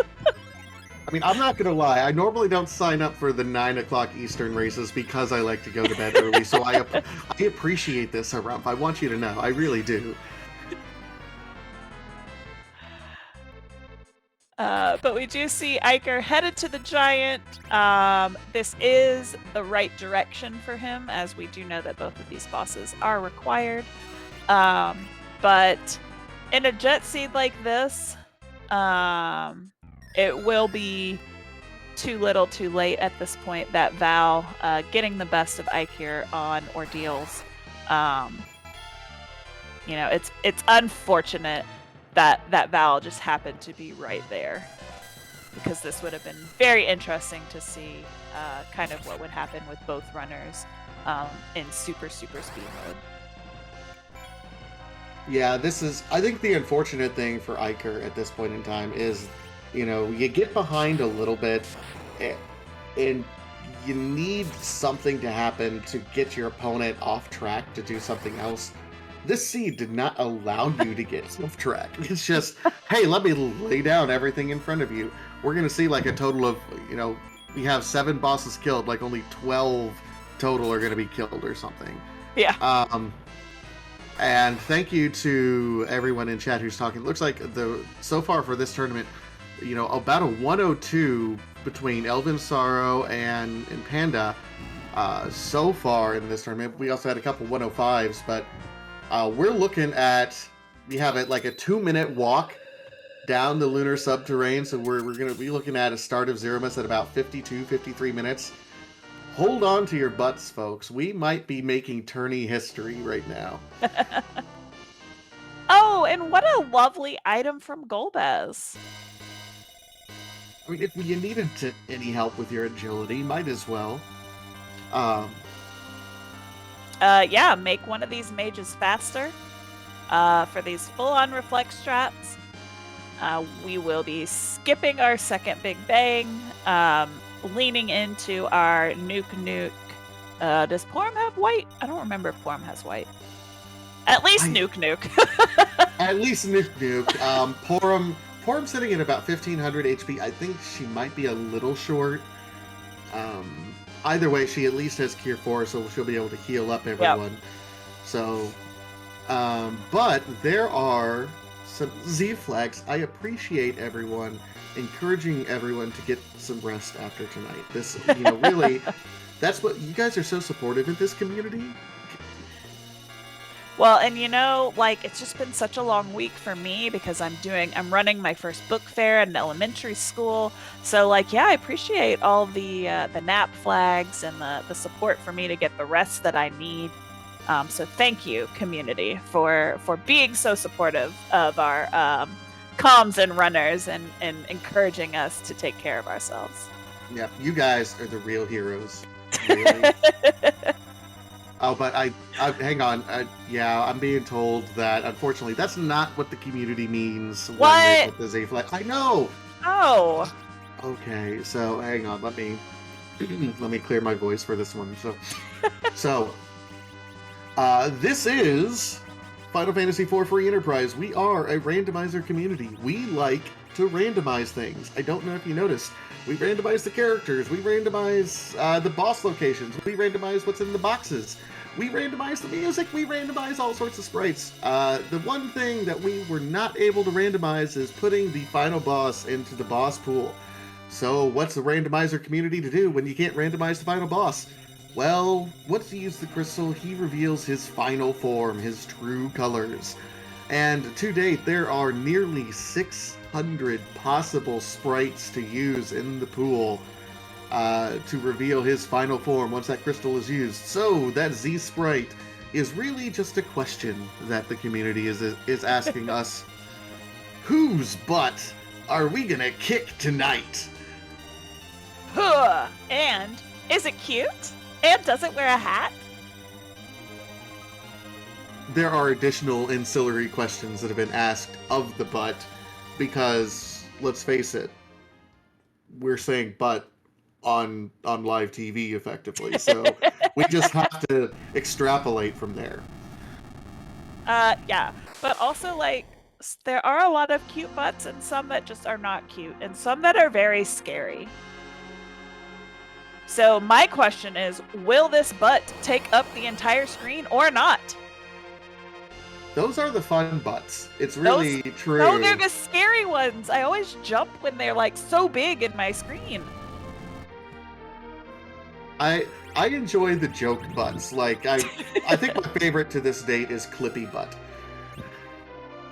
I mean, I'm not going to lie. I normally don't sign up for the 9 o'clock Eastern races because I like to go to bed early. So I appreciate this, Harumph. I want you to know. I really do. But we do see Eykir headed to the giant. This is the right direction for him, as we do know that both of these bosses are required. But in a jet seed like this, it will be too little too late at this point that Val getting the best of Eykir on Ordeals. It's unfortunate that Val just happened to be right there, because this would have been very interesting to see kind of what would happen with both runners in super speed mode. Yeah, I think the unfortunate thing for Eykir at this point in time is, you get behind a little bit and you need something to happen to get your opponent off track to do something else. This seed did not allow you to get off track. It's just, hey, let me lay down everything in front of you. We're going to see like a total of, we have 7 bosses killed, like only 12 total are going to be killed or something. Yeah. And thank you to everyone in chat who's talking. It looks like so far for this tournament, about a 102 between Elven Sorrow and Panda so far in this tournament. We also had a couple 105s, but we're looking at, we have it like a 2-minute walk down the lunar subterranean, so we're going to be looking at a start of Zeramus at about 53 minutes. Hold on to your butts, folks. We might be making tourney history right now. Oh, and what a lovely item from Golbez. I mean, if you needed any help with your agility, might as well. Yeah, make one of these mages faster. For these full-on reflect strats, we will be skipping our second Big Bang, leaning into our Nuke. Does Porum have white? I don't remember if Porum has white. At least Nuke. At least Nuke. Porum sitting at about 1500 HP. I think she might be a little short. Either way, she at least has Cure 4, so she'll be able to heal up everyone. Yep. So, but there are some Z flags. I appreciate everyone encouraging everyone to get some rest after tonight. This, really, that's what you guys are so supportive in this community. Well, and it's just been such a long week for me because I'm running my first book fair at an elementary school. So I appreciate all the nap flags and the support for me to get the rest that I need. So thank you, community, for being so supportive of our comms and runners and encouraging us to take care of ourselves. Yeah, you guys are the real heroes. Really. Oh, but I hang on. I'm being told that unfortunately that's not what the community means when they put the Z flag. I know. Oh. Okay, so hang on. Let me clear my voice for this one. So this is Final Fantasy IV Free Enterprise. We are a randomizer community. We like to randomize things. I don't know if you noticed. We randomize the characters. We randomize the boss locations. We randomize what's in the boxes. We randomize the music. We randomize all sorts of sprites. The one thing that we were not able to randomize is putting the final boss into the boss pool. So what's the randomizer community to do when you can't randomize the final boss? Well, once you use the crystal, he reveals his final form, his true colors. And to date, there are nearly 600 possible sprites to use in the pool to reveal his final form once that crystal is used. So that Z sprite is really just a question that the community is asking us. Whose butt are we gonna kick tonight? Huh. And is it cute? And does it wear a hat? There are additional ancillary questions that have been asked of the butt because, let's face it, we're saying butt on live TV effectively, so we just have to extrapolate from there. Yeah, but also like there are a lot of cute butts and some that just are not cute and some that are very scary. So my question is, will this butt take up the entire screen or not? Those are the fun butts. It's really true. No, they're the scary ones. I always jump when they're like so big in my screen. I enjoy the joke butts. Like I think my favorite to this date is Clippy Butt.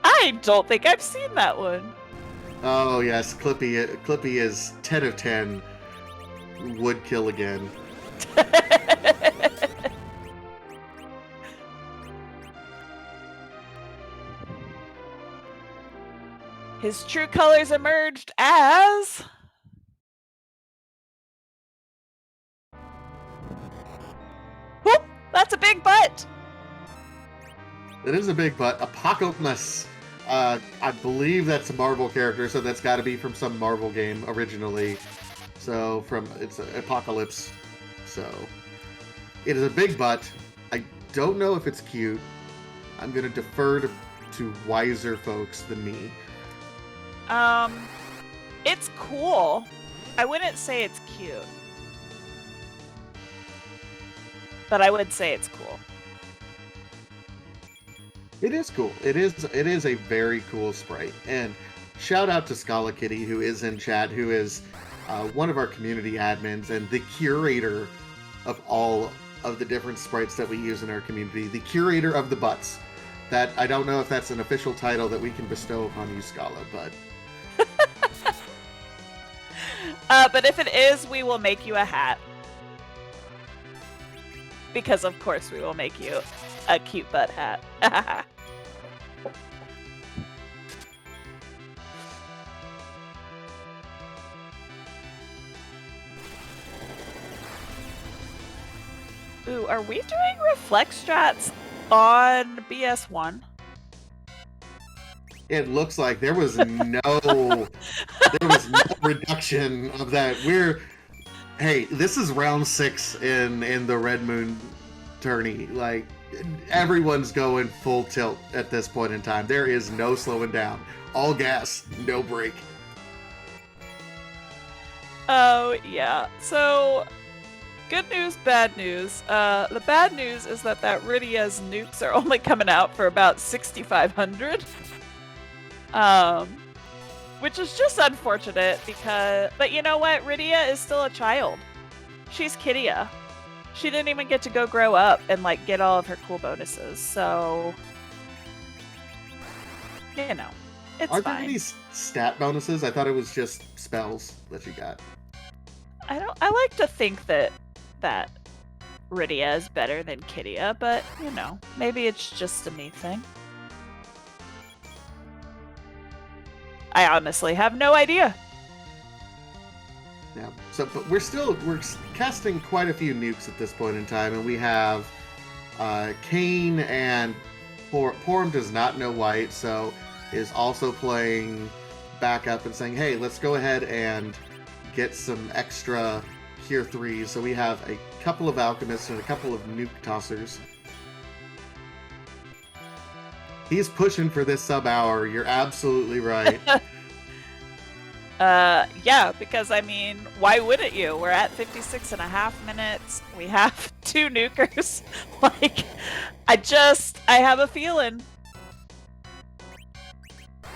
I don't think I've seen that one. Oh yes, Clippy is 10 of 10. Would kill again. His true colors emerged as... Whoop! That's a big butt! It is a big butt. Apocalypse. I believe that's a Marvel character, so that's got to be from some Marvel game originally. So it's Apocalypse. So it is a big butt. I don't know if it's cute. I'm gonna defer to wiser folks than me. It's cool. I wouldn't say it's cute, but I would say it's cool. It is cool. It is a very cool sprite. And shout out to Scala Kitty, who is in chat, who is one of our community admins and the curator of all of the different sprites that we use in our community. The curator of the butts. That I don't know if that's an official title that we can bestow upon you, Scala, but but if it is, we will make you a hat. Because of course we will make you a cute butt hat. Ooh, are we doing reflex strats on BS1? it looks like there was no reduction of that. Hey, this is round 6 in the Red Moon tourney. Like, everyone's going full tilt at this point in time. There is no slowing down. All gas, no brake. Oh, yeah. So, good news, bad news. The bad news is that Rydia's nukes are only coming out for about 6,500. Which is just unfortunate but you know what? Rydia is still a child. She's Kidia. She didn't even get to go grow up and like get all of her cool bonuses, so you know, it's Are fine. there any stat bonuses? I thought it was just spells that you got. I like to think that Rydia is better than Kidia, but you know, maybe it's just a me thing. I honestly have no idea. Yeah. So, but we're casting quite a few nukes at this point in time, and we have Kane and Porum does not know white, so is also playing backup and saying, "Hey, let's go ahead and get some extra Cure 3s." So we have a couple of alchemists and a couple of nuke tossers. He's pushing for this sub-hour. You're absolutely right. Yeah, because I mean, why wouldn't you? We're at 56.5 minutes. We have 2 nukers. Like, I have a feeling.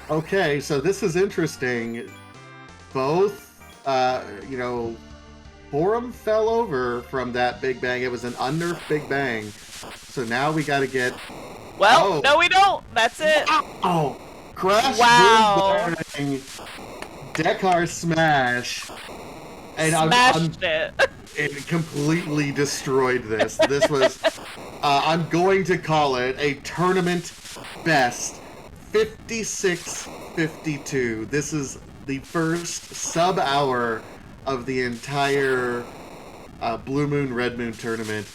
Okay, so this is interesting. Both, Forum fell over from that Big Bang. It was an unnerfed Big Bang. So now we got to get. Well, no, we don't. That's it. Oh, Crash Wow. Boom DekarSMASH. And Smashed it. it completely destroyed this. This was, I'm going to call it a tournament best 56-52. This is the first sub-hour of the entire Blue Moon, Red Moon tournament.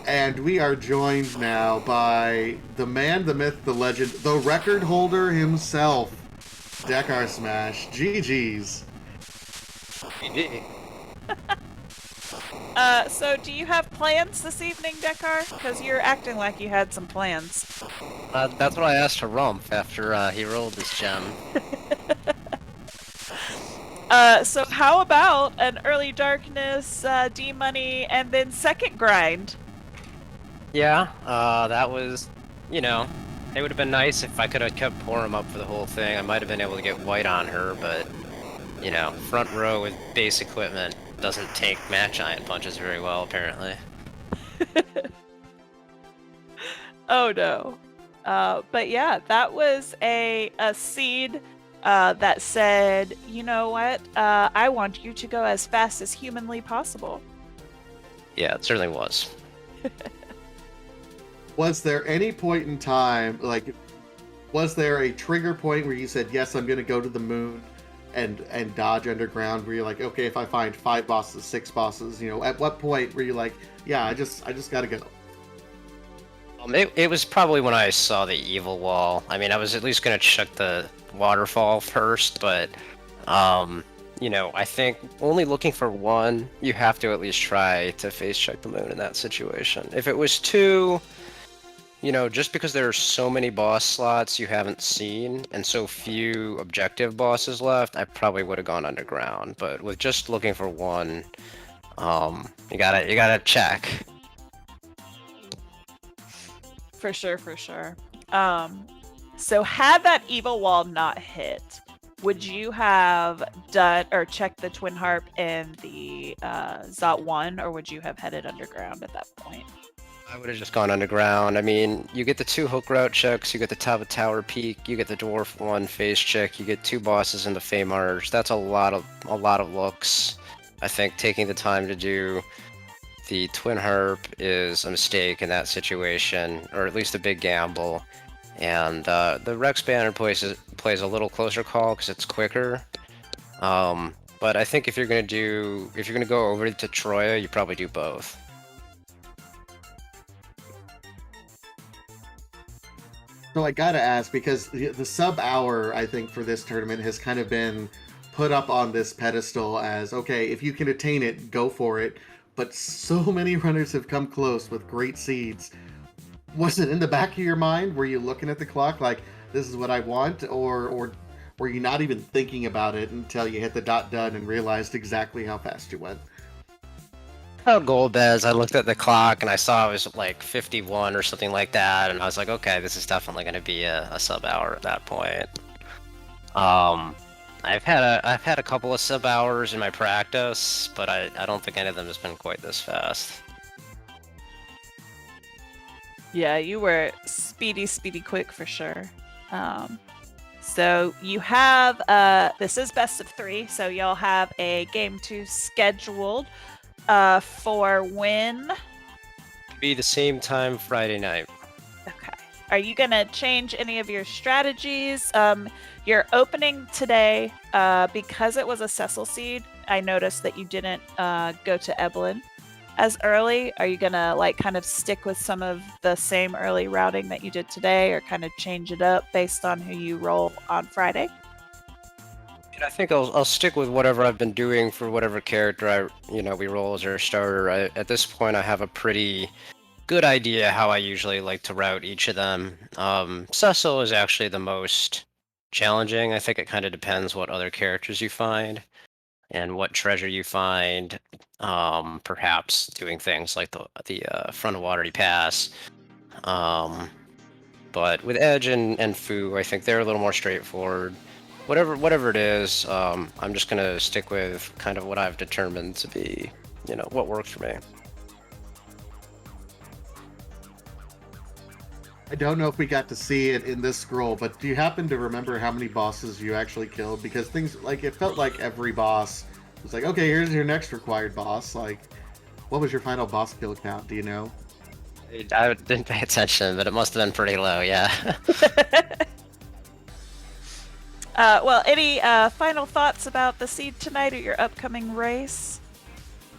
And we are joined now by the man, the myth, the legend, the record holder himself, DekarSMASH. GG's. So do you have plans this evening, Dekar? Because you're acting like you had some plans. That's what I asked Harumph after he rolled this gem. So how about an early darkness, D-money, and then second grind? Yeah, that was, you know, it would have been nice if I could have kept pouring up for the whole thing. I might have been able to get white on her, but, you know, front row with base equipment doesn't take Mad Giant punches very well, apparently. Oh no. But yeah, that was a seed that said, you know what, I want you to go as fast as humanly possible. Yeah, it certainly was. Was there any point in time, like, was there a trigger point where you said, yes, I'm going to go to the moon and dodge underground, where you're like, okay, if I find 5 bosses, 6 bosses, you know, at what point were you like, yeah, I just got to go? It was probably when I saw the evil wall. I mean, I was at least going to check the waterfall first, but, you know, I think only looking for one, you have to at least try to face check the moon in that situation. If it was 2, you know, just because there are so many boss slots you haven't seen and so few objective bosses left, I probably would have gone underground. But with just looking for one, you gotta check. For sure, for sure. So had that evil wall not hit, would you have done or checked the Twin Harp in the Zot 1, or would you have headed underground at that point? I would have just gone underground. I mean, you get the 2 hook route checks, you get the top of Tower Peak, you get the Dwarf 1 face check, you get 2 bosses in the Fey Martyrs. That's a lot of looks. I think taking the time to do the Twin Harp is a mistake in that situation, or at least a big gamble. And the Rex Banner plays a little closer call because it's quicker. But I think if you're gonna go over to Troya, you probably do both. So I gotta ask, because the sub-hour, I think, for this tournament has kind of been put up on this pedestal as, okay, if you can attain it, go for it. But so many runners have come close with great seeds. Was it in the back of your mind? Were you looking at the clock like, this is what I want? Or were you not even thinking about it until you hit the dot done and realized exactly how fast you went? Oh, Golbez, I looked at the clock and I saw it was like 51 or something like that, and I was like, okay, this is definitely going to be a sub-hour at that point. I've had a couple of sub-hours in my practice, but I don't think any of them has been quite this fast. Yeah, you were speedy quick for sure. So you have, this is best of 3, so y'all have a game 2 scheduled for when? Be the same time Friday night. Okay. Are you going to change any of your strategies? Your opening today, because it was a Cecil seed, I noticed that you didn't go to Evelyn as early. Are you going to like kind of stick with some of the same early routing that you did today, or kind of change it up based on who you roll on Friday? I think I'll stick with whatever I've been doing for whatever character we roll as our starter. At this point, I have a pretty good idea how I usually like to route each of them. Cecil is actually the most challenging. I think it kind of depends what other characters you find and what treasure you find. Perhaps doing things like the front of Watery Pass. But with Edge and Fu, I think they're a little more straightforward. Whatever it is, I'm just gonna stick with kind of what I've determined to be, what works for me. I don't know if we got to see it in this scroll, but do you happen to remember how many bosses you actually killed? Because things like it felt like every boss was like, okay, here's your next required boss. Like, what was your final boss kill count? Do you know? I didn't pay attention, but it must have been pretty low, yeah. Well, any final thoughts about the seed tonight or your upcoming race?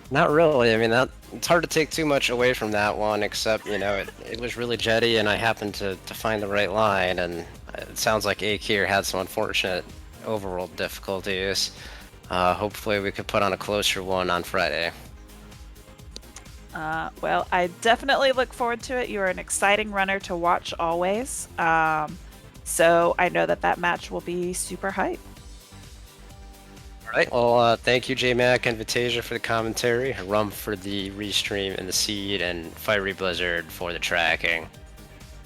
Not really. I mean, it's hard to take too much away from that one, except, you know, it was really jetty, and I happened to find the right line, and it sounds like Eykir had some unfortunate overworld difficulties. Hopefully we could put on a closer one on Friday. Well, I definitely look forward to it. You are an exciting runner to watch always. So I know that match will be super hype. All right. Well, thank you, J-Mac and Vitasia for the commentary, Rum for the restream and the seed, and Fiery Blizzard for the tracking.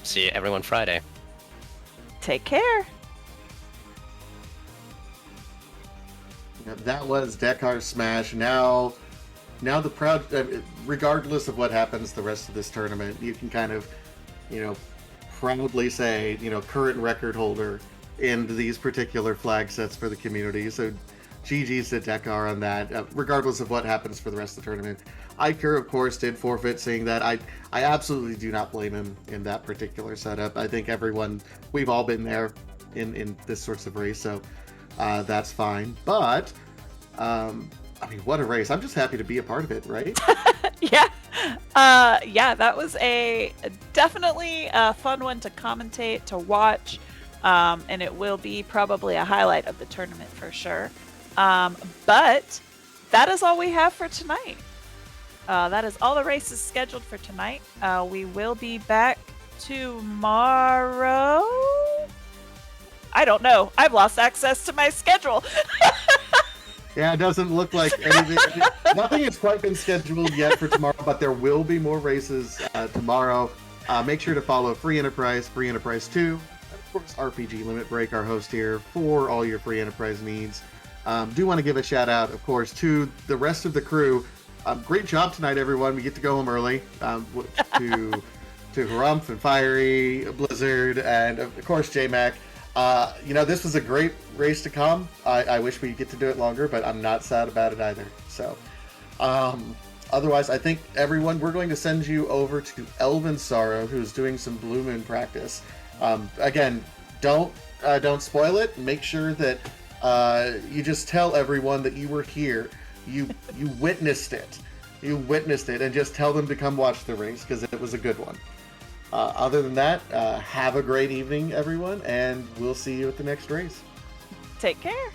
See everyone Friday. Take care. That was DekarSMASH. Now the proud, regardless of what happens the rest of this tournament, you can kind of, proudly say, current record holder in these particular flag sets for the community. So GG's to Dekar on that, regardless of what happens for the rest of the tournament. Eykir, of course, did forfeit, saying that I absolutely do not blame him in that particular setup. I think we've all been there in this sorts of race, so that's fine. But, what a race. I'm just happy to be a part of it, right? Yeah. That was definitely a fun one to commentate, to watch, and it will be probably a highlight of the tournament for sure. But that is all we have for tonight. That is all the races scheduled for tonight. We will be back tomorrow. I don't know. I've lost access to my schedule. Yeah, it doesn't look like anything. Nothing has quite been scheduled yet for tomorrow, but there will be more races tomorrow. Make sure to follow Free Enterprise 2, and of course RPG Limit Break, our host here, for all your Free Enterprise needs. Do want to give a shout out, of course, to the rest of the crew. Great job tonight, everyone. We get to go home early. To Harumph and Fiery, Blizzard, and of course J-Mac. This was a great race to come. I wish we get to do it longer, but I'm not sad about it either. So, otherwise, I think everyone, we're going to send you over to Elven Sorrow, who's doing some Blue Moon practice. Again, don't spoil it. Make sure that you just tell everyone that you were here. You witnessed it. You witnessed it, and just tell them to come watch the race because it was a good one. Other than that, have a great evening, everyone, and we'll see you at the next race. Take care.